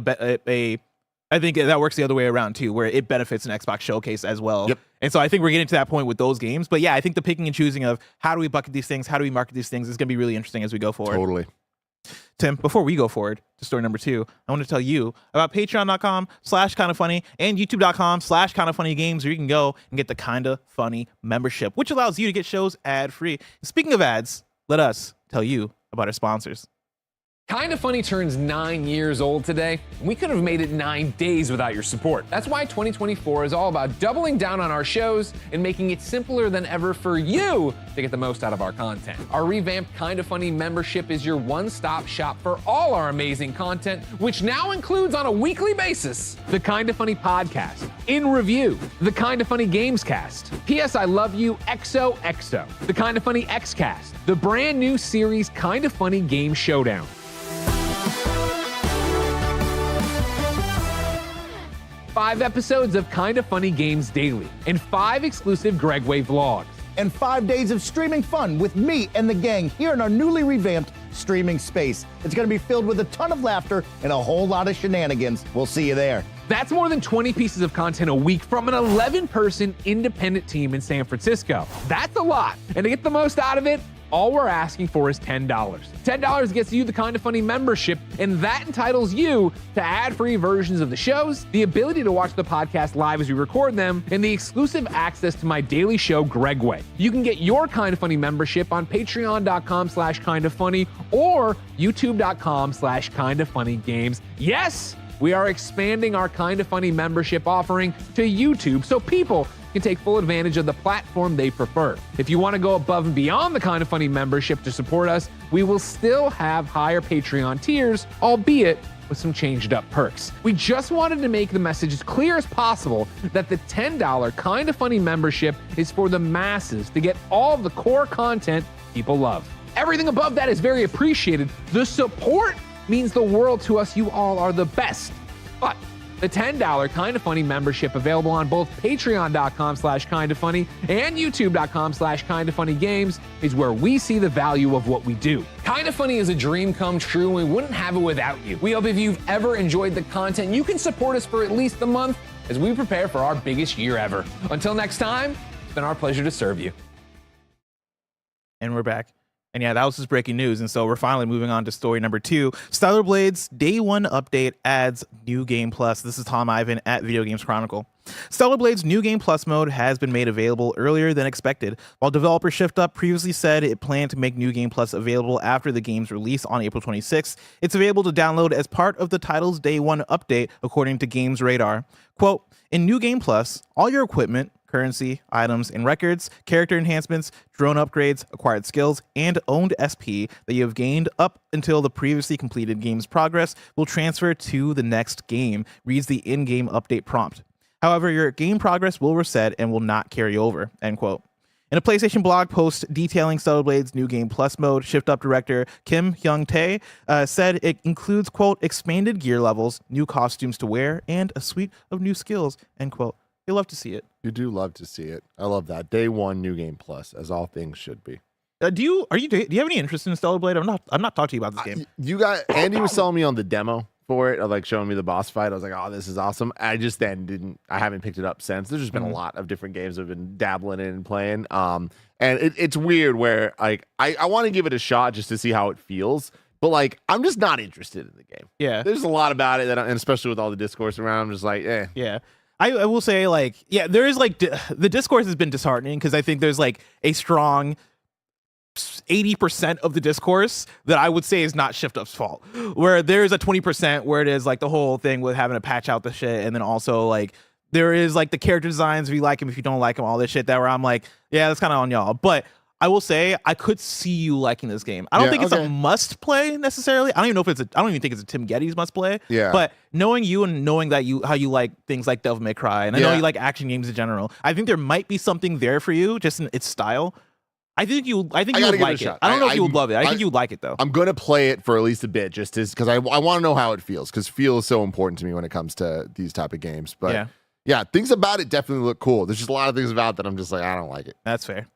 I think that works the other way around too, where it benefits an Xbox showcase as well. Yep. And so I think we're getting to that point with those games. But yeah, I think the picking and choosing of how do we bucket these things, how do we market these things is going to be really interesting as we go forward. Totally. Tim, before we go forward to story number 2, I want to tell you about patreon.com/kindafunny and youtube.com/kindafunnygames, where you can go and get the Kinda Funny membership, which allows you to get shows ad-free. Speaking of ads, let us tell you about our sponsors. Kinda Funny turns 9 years old today. We could have made it 9 days without your support. That's why 2024 is all about doubling down on our shows and making it simpler than ever for you to get the most out of our content. Our revamped Kinda Funny membership is your one-stop shop for all our amazing content, which now includes on a weekly basis the Kinda Funny podcast, In Review, the Kinda Funny Games Cast, P.S. I Love You XOXO, the Kinda Funny Xcast, the brand new series Kinda Funny Game Showdown. 5 episodes of Kinda Funny Games Daily, and 5 exclusive Gregway vlogs. And 5 days of streaming fun with me and the gang here in our newly revamped streaming space. It's going to be filled with a ton of laughter and a whole lot of shenanigans. We'll see you there. That's more than 20 pieces of content a week from an 11-person independent team in San Francisco. That's a lot. And to get the most out of it, all we're asking for is $10. $10 gets you the Kinda Funny membership, and that entitles you to ad-free versions of the shows, the ability to watch the podcast live as we record them, and the exclusive access to my daily show, Gregway. You can get your Kinda Funny membership on patreon.com/kindafunny or youtube.com/kindafunnygames. Yes, we are expanding our Kinda Funny membership offering to YouTube so people can take full advantage of the platform they prefer. If you want to go above and beyond the Kinda Funny membership to support us, we will still have higher Patreon tiers, albeit with some changed up perks. We just wanted to make the message as clear as possible that the $10 Kinda Funny membership is for the masses to get all of the core content people love. Everything above that is very appreciated. The support means the world to us. You all are the best. But the $10 Kinda Funny membership available on both patreon.com/kindafunny and youtube.com/kindafunnygames is where we see the value of what we do. Kinda Funny is a dream come true, and we wouldn't have it without you. We hope if you've ever enjoyed the content, you can support us for at least a month as we prepare for our biggest year ever. Until next time, it's been our pleasure to serve you. And we're back. And yeah, that was just breaking news. And so we're finally moving on to story number 2. Stellar Blade's Day 1 update adds New Game Plus. This is Tom Ivan at Video Games Chronicle. Stellar Blade's New Game Plus mode has been made available earlier than expected. While developer ShiftUp previously said it planned to make New Game Plus available after the game's release on April 26th, it's available to download as part of the title's Day 1 update, according to Games Radar. Quote, in New Game Plus, all your equipment, currency, items, and records, character enhancements, drone upgrades, acquired skills, and owned SP that you have gained up until the previously completed game's progress will transfer to the next game, reads the in-game update prompt. However, your game progress will reset and will not carry over, end quote. In a PlayStation blog post detailing Stellar Blade's New Game Plus mode, ShiftUp director Kim Hyung-tae said it includes, quote, expanded gear levels, new costumes to wear, and a suite of new skills, end quote. You'll love to see it. You do love to see it. I love that. Day 1 New Game Plus, as all things should be. Do you have any interest in Stellar Blade? I'm not talking to you about this game. Andy was selling me on the demo for it, like showing me the boss fight. I was like, oh, this is awesome. I haven't picked it up since. There's just been a lot of different games I've been dabbling in and playing. And it's weird where like I want to give it a shot just to see how it feels. But like, I'm just not interested in the game. Yeah. There's a lot about it and especially with all the discourse around, I'm just like, eh. Yeah. I will say, like, yeah, there is like the discourse has been disheartening because I think there's like a strong 80% of the discourse that I would say is not Shift Up's fault. Where there's a 20% where it is like the whole thing with having to patch out the shit, and then also like there is like the character designs, if you like them, if you don't like them, all this shit that where I'm like, yeah, that's kind of on y'all. But I will say I could see you liking this game. I don't think it's a must play necessarily. I don't even think it's a Tim Geddes must play. Yeah. But knowing you and knowing that how you like things like Devil May Cry, and I know you like action games in general, I think there might be something there for you just in its style. I think you would like it. I don't know if you would love it. I think you would like it though. I'm gonna play it for at least a bit, just because I want to know how it feels, because feel is so important to me when it comes to these type of games. But yeah, things about it definitely look cool. There's just a lot of things about that I'm just like, I don't like it. That's fair.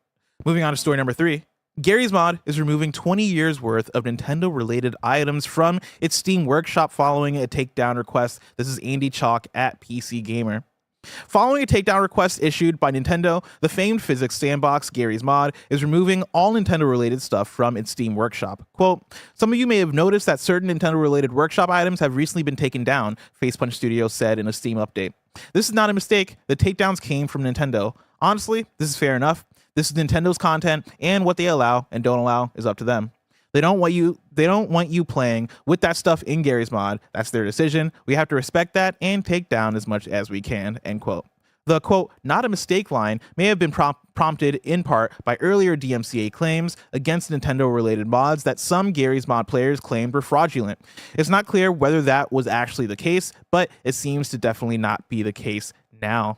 Moving on to story number 3. Gary's Mod is removing 20 years worth of Nintendo-related items from its Steam Workshop following a takedown request. This is Andy Chalk at PC Gamer. Following a takedown request issued by Nintendo, the famed physics sandbox Gary's Mod is removing all Nintendo-related stuff from its Steam Workshop. Quote, some of you may have noticed that certain Nintendo-related workshop items have recently been taken down, Facepunch Studios said in a Steam update. This is not a mistake. The takedowns came from Nintendo. Honestly, this is fair enough. This is Nintendo's content, and what they allow and don't allow is up to them. They don't want you playing with that stuff in Gary's Mod. That's their decision. We have to respect that and take down as much as we can, end quote. The, quote, not a mistake line may have been prompted in part by earlier DMCA claims against Nintendo-related mods that some Gary's Mod players claimed were fraudulent. It's not clear whether that was actually the case, but it seems to definitely not be the case now.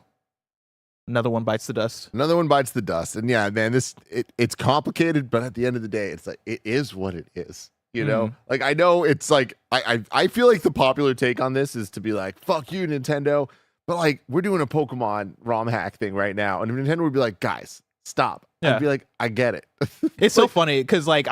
Another one bites the dust. And yeah, man, it's complicated, but at the end of the day, it's like, it is what it is. You know, like, I know it's like, I feel like the popular take on this is to be like, fuck you, Nintendo. But like, we're doing a Pokemon ROM hack thing right now. And Nintendo would be like, guys, stop. I'd be like, I get it. It's so funny because like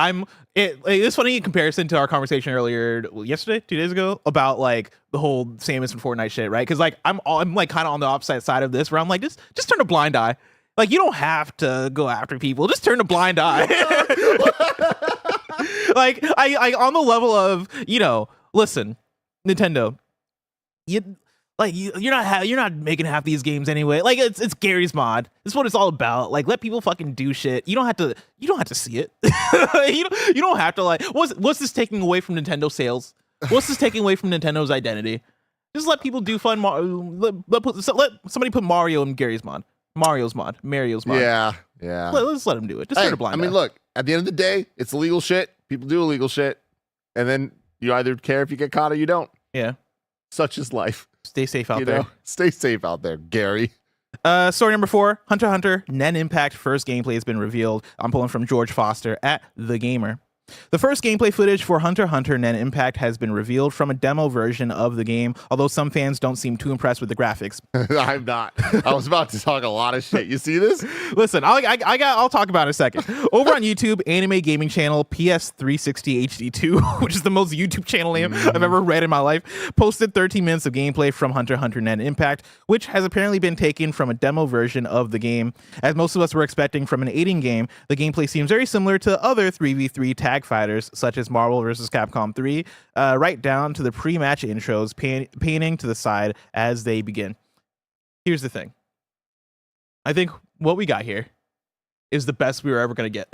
it's funny in comparison to our conversation earlier yesterday, 2 days ago, about like the whole Samus and Fortnite shit, right? Because like I'm like kind of on the opposite side of this, where I'm like, just turn a blind eye. Like, you don't have to go after people. Just turn a blind eye. Like I on the level of, you know, listen, Nintendo, you're not making half these games anyway. Like, it's Gary's Mod. This is what it's all about. Like, let people fucking do shit. You don't have to see it. you don't have to like. What's this taking away from Nintendo sales? What's this taking away from Nintendo's identity? Just let people do fun. Let somebody put Mario in Gary's Mod. Mario's Mod. Yeah. Let's let him do it. Just turn a blind eye. I mean, look. At the end of the day, it's illegal shit. People do illegal shit, and then you either care if you get caught or you don't. Yeah. Such is life. Stay safe out there. Stay safe out there, Gary. Story number 4, Hunter x Hunter Nen Impact first gameplay has been revealed. I'm pulling from George Foster at The Gamer. The first gameplay footage for Hunter x Hunter Nen Impact has been revealed from a demo version of the game, although some fans don't seem too impressed with the graphics. I'm not. I was about to talk a lot of shit. You see this? Listen, I'll talk about it in a second. Over on YouTube, anime gaming channel PS360 HD2, which is the most YouTube channel name I've ever read in my life, posted 13 minutes of gameplay from Hunter x Hunter Nen Impact, which has apparently been taken from a demo version of the game. As most of us were expecting from an aiding game, the gameplay seems very similar to other 3v3 tag fighters such as Marvel vs. Capcom 3, right down to the pre-match intros panning to the side as they begin. Here's the thing. I think what we got here is the best we were ever going to get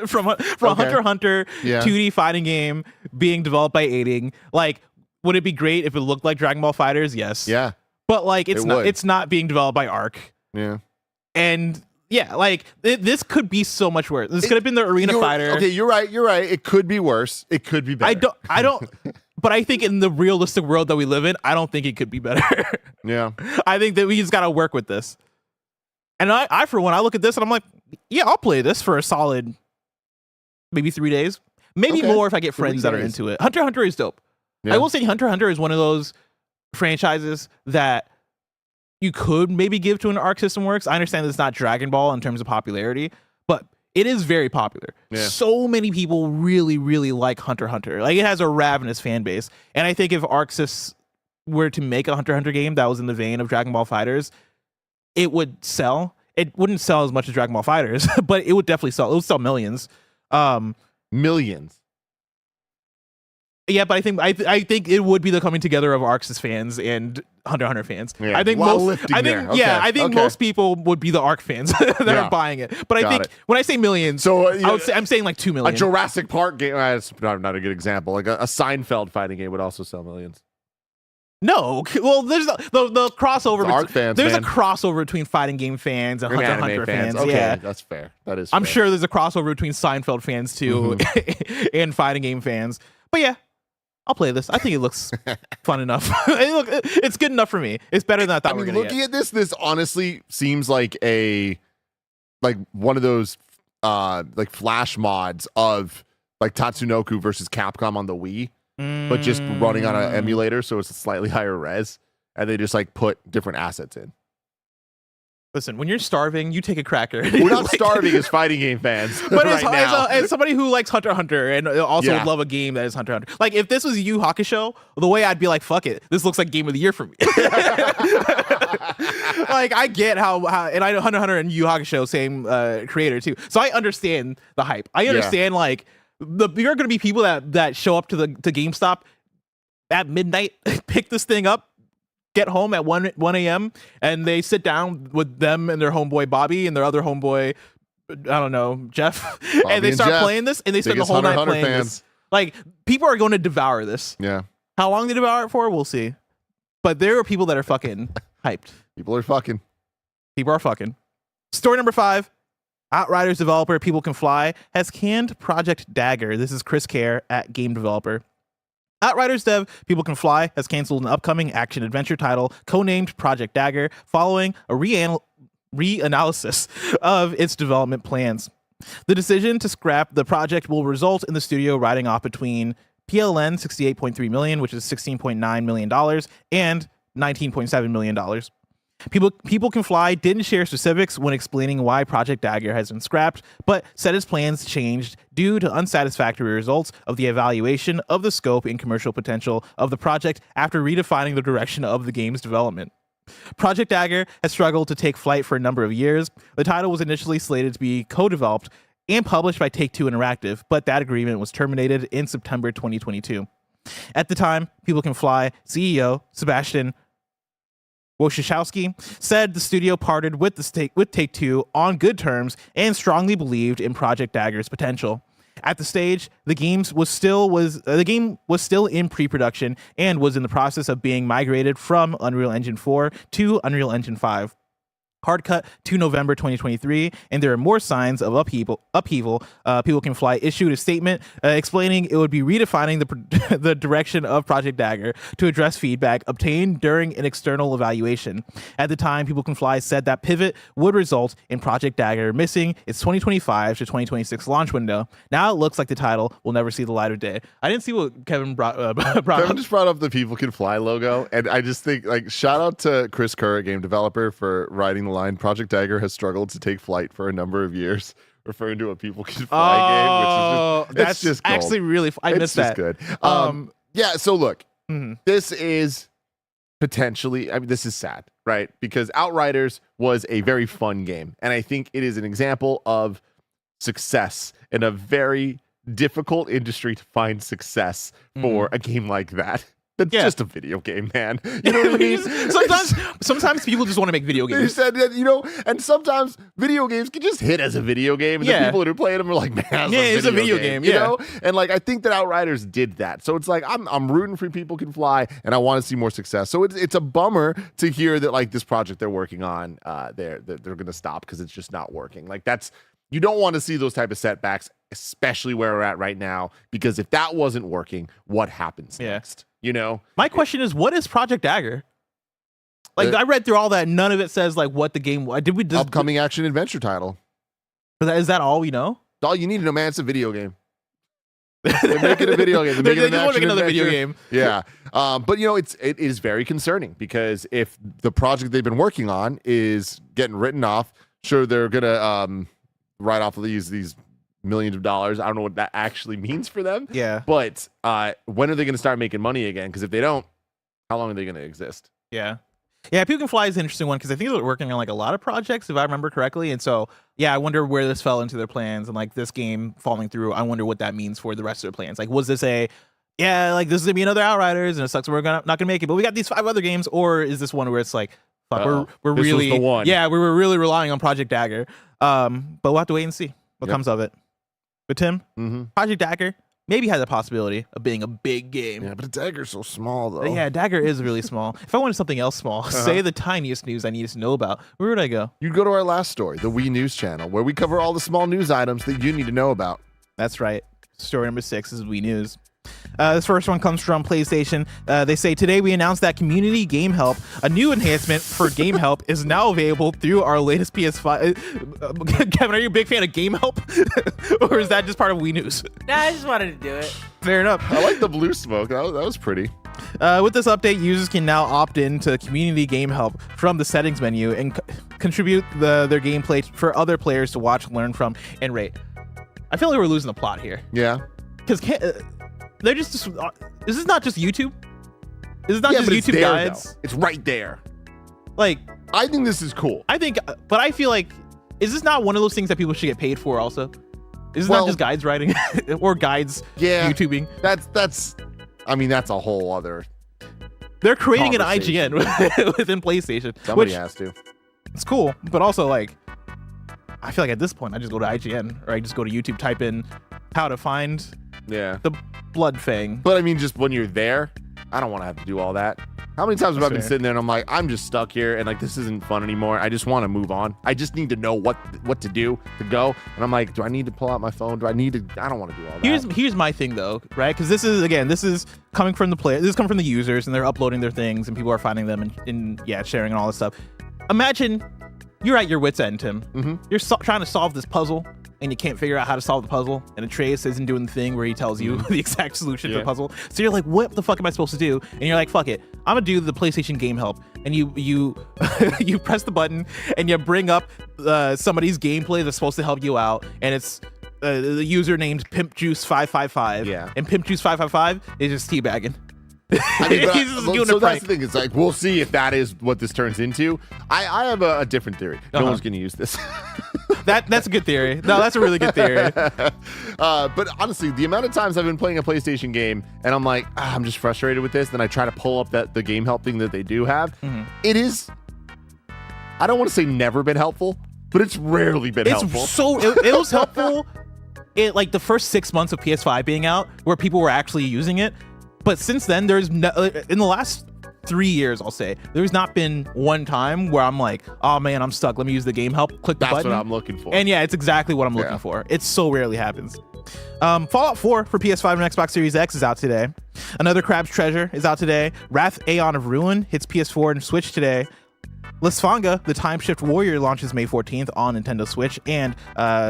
from Hunter x Hunter 2D fighting game being developed by aiding. Like, would it be great if it looked like Dragon Ball FighterZ? Yes. Yeah. But like, it's not being developed by Arc. Yeah. And yeah, like this could be so much worse. This could have been the Arena Fighter. Okay, you're right. It could be worse. It could be better. I don't. But I think in the realistic world that we live in, I don't think it could be better. Yeah. I think that we just got to work with this. And I for one, I look at this and I'm like, yeah, I'll play this for a solid maybe 3 days, maybe more if I get friends that are into it. Hunter x Hunter is dope. Yeah. I will say Hunter x Hunter is one of those franchises that you could maybe give to an Arc System Works. I understand that it's not Dragon Ball in terms of popularity, but it is very popular. Yeah. So many people really, really like Hunter x Hunter. Like, it has a ravenous fan base. And I think if Arc Sys were to make a Hunter x Hunter game that was in the vein of Dragon Ball FighterZ, it would sell. It wouldn't sell as much as Dragon Ball FighterZ, but it would definitely sell. It would sell millions. Millions. Yeah, but I think it would be the coming together of Arcs fans and Hunter x Hunter fans. Yeah, I think most people would be the Arc fans that are buying it. But I think when I say millions, so I'm saying like 2 million. A Jurassic Park game. That's not a good example. Like a Seinfeld fighting game would also sell millions. No, well, there's the crossover. Arc fans, there's man. a crossover between fighting game fans and Hunter x Hunter fans. Okay, yeah, that's fair. That is. I'm fair. sure there's a crossover between Seinfeld fans too and fighting game fans. But yeah, I'll play this. I think it looks fun enough. It's good enough for me. It's better than I thought we were going to get. Looking at this honestly seems like one of those like flash mods of like Tatsunoko versus Capcom on the Wii, but just running on an emulator, so it's a slightly higher res, and they just like put different assets in. Listen, when you're starving, you take a cracker. We're not starving as fighting game fans, but now. As somebody who likes Hunter x Hunter and also would love a game that is Hunter x Hunter. Like if this was Yu Hakusho, the way I'd be like, fuck it, this looks like Game of the Year for me. Like I get how and I know Hunter x Hunter and Yu Hakusho, same creator too, so I understand the hype. I understand like there are going to be people that show up to GameStop at midnight, pick this thing up, get home at 1 a.m. and they sit down with them and their homeboy Bobby and their other homeboy, I don't know, Jeff, and they start playing this and they spend the whole night playing this. Like people are going to devour this. Yeah. How long they devour it for, we'll see. But there are people that are fucking hyped. People are fucking. Story number 5. Outriders developer People Can Fly has canned Project Dagger. This is Chris Kerr at Game Developer. Outriders dev People Can Fly has canceled an upcoming action-adventure title codenamed Project Dagger following a reanalysis of its development plans. The decision to scrap the project will result in the studio writing off between PLN $68.3 million, which is $16.9 million, and $19.7 million. People Can Fly didn't share specifics when explaining why Project Dagger has been scrapped, but said its plans changed due to unsatisfactory results of the evaluation of the scope and commercial potential of the project after redefining the direction of the game's development. Project Dagger has struggled to take flight for a number of years. The title was initially slated to be co-developed and published by Take-Two Interactive, but that agreement was terminated in September 2022. At the time, People Can Fly CEO Sebastian Wojciechowski said the studio parted with Take-Two on good terms and strongly believed in Project Dagger's potential. At the stage, the game was still in pre-production and was in the process of being migrated from Unreal Engine 4 to Unreal Engine 5. Hard cut to November 2023, and there are more signs of upheaval. People Can Fly issued a statement explaining it would be redefining the direction of Project Dagger to address feedback obtained during an external evaluation. At the time, People Can Fly said that pivot would result in Project Dagger missing its 2025 to 2026 launch window. Now it looks like the title will never see the light of day. I didn't see what Kevin brought Kevin just brought up the People Can Fly logo, and I just think like shout out to Chris Kerr, Game Developer, for writing the line, Project Dagger has struggled to take flight for a number of years, referring to a People Can Fly game, which is just gold. Actually really I missed that. Good. Yeah, so look, this is potentially, I mean, this is sad, right? Because Outriders was a very fun game, and I think it is an example of success in a very difficult industry to find success for a game like that. That's just a video game, man. You know what I mean? sometimes people just want to make video games. They said that, and sometimes video games can just hit as a video game, and the people that are playing them are like, man, it's a video game. You know? And like I think that Outriders did that. So it's like I'm rooting for People Can Fly, and I want to see more success. So it's a bummer to hear that like this project they're working on, they're going to stop because it's just not working. Like you don't want to see those type of setbacks, especially where we're at right now, because if that wasn't working, what happens next? You know, my question is, what is Project Dagger? Like I read through all that, none of it says like what the game was. Did we just upcoming action adventure title? Is that all we know? All you need to know, man. It's a video game. They're making a video game. They want to make another video game. Yeah, but it is very concerning because if the project they've been working on is getting written off, sure they're gonna write off these millions of dollars. I don't know what that actually means for them. Yeah. But when are they going to start making money again? Because if they don't, how long are they going to exist? Yeah. Yeah, People Can Fly is an interesting one because I think they're working on like a lot of projects, if I remember correctly. And so, yeah, I wonder where this fell into their plans and like this game falling through. I wonder what that means for the rest of their plans. Like, was this a yeah, like this is gonna be another Outriders, and it sucks we're not gonna make it. But we got these 5 other games, or is this one where it's like, fuck, we're This was really the one. yeah, we were really relying on Project Dagger. But we'll have to wait and see what comes of it. But Tim, Project Dagger maybe has a possibility of being a big game. Yeah, but Dagger's so small though. Yeah, Dagger is really small. If I wanted something else small, say the tiniest news I need to know about, where would I go? You'd go to our last story, the Wii News channel, where we cover all the small news items that you need to know about. That's right. Story number 6 is Wii News. This first one comes from PlayStation. They say, today we announced that Community Game Help, a new enhancement for Game Help, is now available through our latest PS5. Kevin, are you a big fan of Game Help? Or is that just part of Wii News? Nah, I just wanted to do it. Fair enough. I like the blue smoke. That was pretty. With this update, users can now opt in to Community Game Help from the settings menu and contribute their gameplay for other players to watch, learn from, and rate. I feel like we're losing the plot here. Yeah. Because they're just is this not just YouTube? Is it not just but it's YouTube there, guides? though. It's right there. Like, I think this is cool. I think, but I feel like, is this not one of those things that people should get paid for also? Is this Well, not just guides writing or guides YouTubing? That's I mean, that's a whole other. They're creating an conversation. IGN within PlayStation. Somebody which has to. it's cool, but also like, I feel like at this point I just go to IGN or I just go to YouTube, type in how to find Yeah. the Blood Fang. But I mean, just when you're there, I don't want to have to do all that. How many times have I been fair. sitting there and I'm like, I'm just stuck here and like this isn't fun anymore. I just want to move on. I just need to know what to do to go. And I'm like, do I need to pull out my phone? I don't want to do all that. Here's my thing though, right? Because this is coming from the player. This is coming from the users, and they're uploading their things, and people are finding them and sharing and all this stuff. Imagine you're at your wit's end, Tim. You're trying to solve this puzzle, and you can't figure out how to solve the puzzle. And Atreus isn't doing the thing where he tells you the exact solution to the puzzle. So you're like, what the fuck am I supposed to do? And you're like, fuck it, I'm gonna do the PlayStation Game Help. And you you press the button and you bring up somebody's gameplay that's supposed to help you out, and it's the user named PimpJuice555. Yeah. And PimpJuice555 is just teabagging. I mean, He's just doing so a that's prank. the thing. It's like, we'll see if that is what this turns into. I have a different theory. No one's going to use this. That's a good theory. No, that's a really good theory. But honestly, the amount of times I've been playing a PlayStation game and I'm like, I'm just frustrated with this. Then I try to pull up the game help thing that they do have. It is, I don't want to say never been helpful, but it's rarely been helpful. It was helpful in like the first 6 months of PS5 being out, where people were actually using it. But since then, there's in the last 3 years, I'll say, there's not been one time where I'm like, oh man, I'm stuck. Let me use the game help. Click the That's button. what I'm looking for. And yeah, it's exactly what I'm looking for. It so rarely happens. Fallout 4 for PS5 and Xbox Series X is out today. Another Crab's Treasure is out today. Wrath Aeon of Ruin hits PS4 and Switch today. Lisfanga, the Time Shift Warrior, launches May 14th on Nintendo Switch, and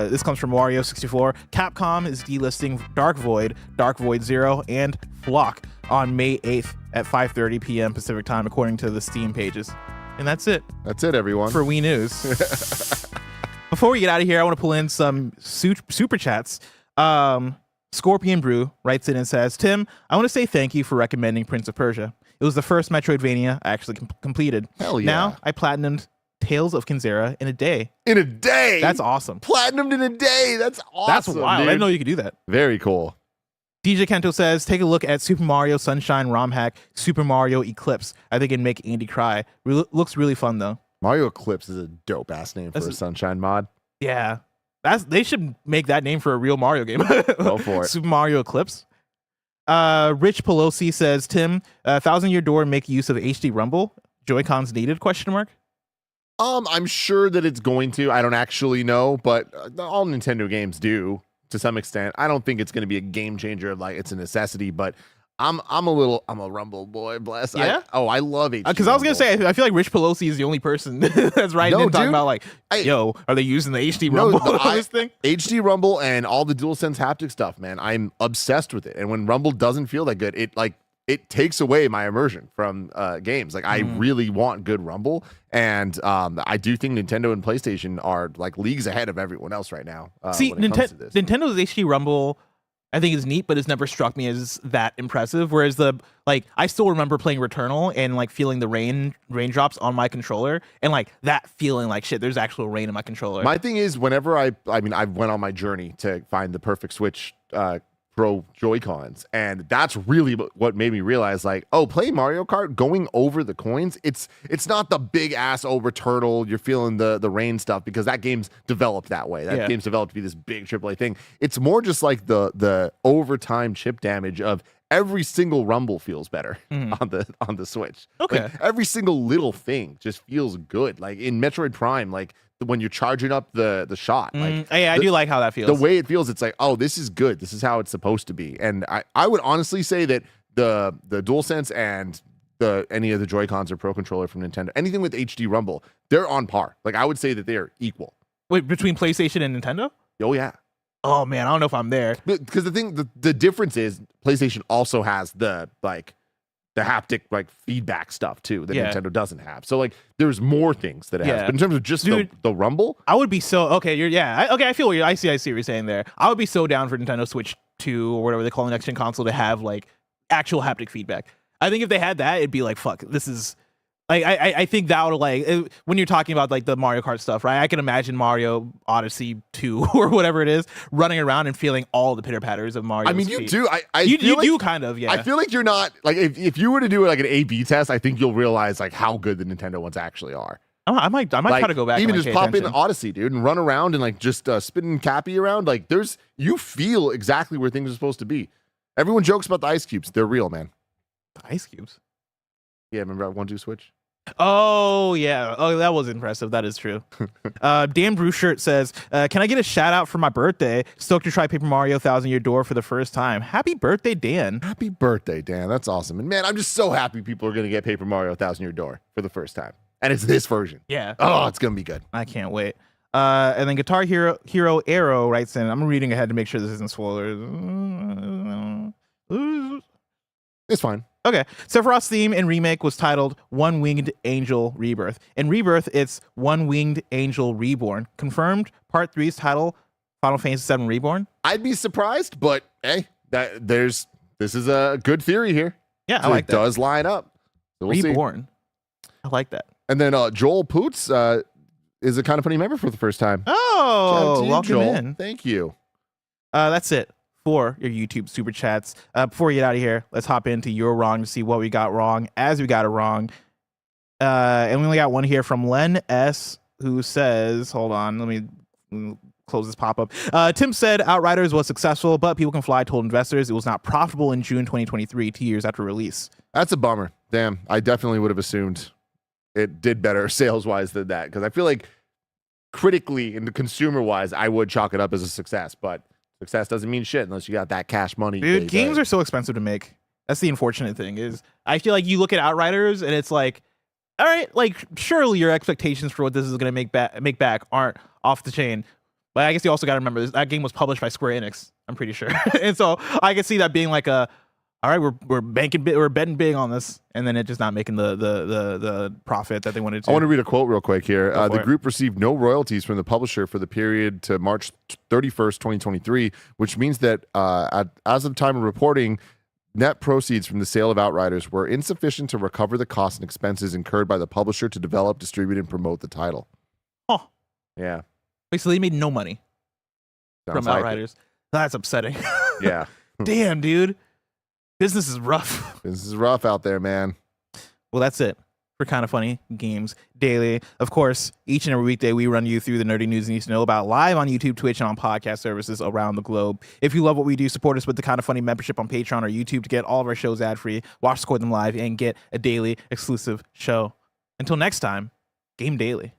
this comes from Wario 64. Capcom is delisting Dark Void 0, and Flock on May 8th at 5:30 p.m. Pacific time, according to the Steam pages. And that's it. That's it, everyone. For Wii News. Before we get out of here, I want to pull in some super chats. Scorpion Brew writes in and says, Tim, I want to say thank you for recommending Prince of Persia. It was the first Metroidvania I actually completed. Hell yeah. Now I platinumed Tales of Kinzera in a day. In a day? That's awesome. Platinumed in a day. That's awesome. That's wild. Dude. I didn't know you could do that. Very cool. DJ Kento says, take a look at Super Mario Sunshine ROM hack, Super Mario Eclipse. I think it'd make Andy cry. Looks really fun though. Mario Eclipse is a dope ass name for a Sunshine mod. Yeah. They should make that name for a real Mario game. Go for it. Super Mario Eclipse. Rich Pelosi says, Tim, 1,000 Year Door make use of HD Rumble? Joy-Cons needed? ? I'm sure that it's going to. I don't actually know, but all Nintendo games do to some extent. I don't think it's going to be a game changer. Like it's a necessity, but I'm a Rumble boy. Bless. Yeah? I love HD. Because I was gonna say, I feel like Rich Pelosi is the only person that's writing in talking dude. about like, yo, are they using the HD Rumble on this thing? HD Rumble and all the DualSense haptic stuff, man. I'm obsessed with it. And when Rumble doesn't feel that good, it takes away my immersion from games. Like I really want good Rumble, and I do think Nintendo and PlayStation are like leagues ahead of everyone else right now. See, when it comes to this. Nintendo HD Rumble, I think is neat, but it's never struck me as that impressive. Whereas I still remember playing Returnal and like feeling the raindrops on my controller, and like that feeling like shit, there's actual rain in my controller. My thing is, whenever I went on my journey to find the perfect Switch Pro Joy-Cons, and that's really what made me realize, like, oh, playing Mario Kart, going over the coins, it's not the big ass over turtle, you're feeling the rain stuff, because that game's developed that way. That game's developed to be this big AAA thing. It's more just like the overtime chip damage of every single rumble feels better on the Switch. Okay. Like, every single little thing just feels good. Like in Metroid Prime, like when you're charging up the shot. Like I do like how that feels. The way it feels, it's like, oh, this is good. This is how it's supposed to be. And I would honestly say that the DualSense and any of the Joy-Cons or Pro Controller from Nintendo, anything with HD Rumble, they're on par. Like, I would say that they're equal. Wait, between PlayStation and Nintendo? Oh, yeah. Oh, man, I don't know if I'm there. Because the difference is PlayStation also has the haptic like feedback stuff too that Nintendo doesn't have. So like there's more things that it has. But in terms of just the Rumble, I would be so I feel what I see what you're saying there. I would be so down for Nintendo Switch 2 or whatever they call the next gen console to have like actual haptic feedback. I think if they had that, it'd be like, fuck, this is like I think that would like when you're talking about like the Mario Kart stuff, right? I can imagine Mario Odyssey 2 or whatever it is running around and feeling all the pitter patters of Mario. I mean, you do. You do kind of, yeah. I feel like you're not like if you were to do like an A/B test, I think you'll realize like how good the Nintendo ones actually are. Oh, I might like, try to go back. Even and, just pop in Odyssey, dude, and run around and like just spinning Cappy around. Like you feel exactly where things are supposed to be. Everyone jokes about the ice cubes. They're real, man. The ice cubes. Yeah, remember that 1-2 switch? Oh yeah. Oh, that was impressive. That is true. Dan Bruce Shirt says, "Can I get a shout out for my birthday? Stoked to try Paper Mario Thousand Year Door for the first time. Happy birthday, Dan!" Happy birthday, Dan. That's awesome. And man, I'm just so happy people are gonna get Paper Mario Thousand Year Door for the first time, and it's this version. Yeah. Oh, it's gonna be good. I can't wait. And then Guitar Hero Arrow writes in. I'm reading ahead to make sure this isn't spoilers. It's fine. Okay, Sephiroth's theme in Remake was titled One Winged Angel Rebirth. In Rebirth, it's One Winged Angel Reborn. Confirmed, Part 3's title, Final Fantasy VII Reborn? I'd be surprised, but hey, this is a good theory here. Yeah, so I like it that. does line up. So we'll Reborn. See. I like that. And then Joel Poots is a Kind of Funny member for the first time. Oh, you, welcome Joel. in. Thank you. That's it for your YouTube super chats. Before we get out of here, let's hop into You're Wrong to see what we got wrong as we got it wrong. And we only got one here from Len S, who says, hold on, let me close this pop-up. Tim said Outriders was successful, but People Can Fly told investors it was not profitable in June 2023, 2 years after release. That's a bummer. Damn, I definitely would have assumed it did better sales-wise than that, because I feel like critically and consumer-wise, I would chalk it up as a success, but success doesn't mean shit unless you got that cash money. Dude, games are so expensive to make. That's the unfortunate thing is I feel like you look at Outriders and it's like, all right, like surely your expectations for what this is going to make back aren't off the chain. But I guess you also got to remember that game was published by Square Enix, I'm pretty sure. And so I can see that being like all right, we're betting big on this, and then it just not making the profit that they wanted to. I want to read a quote real quick here. The it. group received no royalties from the publisher for the period to March 31st, 2023, which means that as of the time of reporting, net proceeds from the sale of Outriders were insufficient to recover the costs and expenses incurred by the publisher to develop, distribute, and promote the title. Oh, yeah. Wait, so they made no money from Outriders. That's upsetting. Yeah. Damn, dude. Business is rough. This is rough out there, man. Well, that's it for Kind of Funny Games Daily. Of course, each and every weekday, we run you through the nerdy news you need to know about live on YouTube, Twitch, and on podcast services around the globe. If you love what we do, support us with the Kind of Funny membership on Patreon or YouTube to get all of our shows ad-free, watch Score Them live, and get a daily exclusive show. Until next time, Game Daily.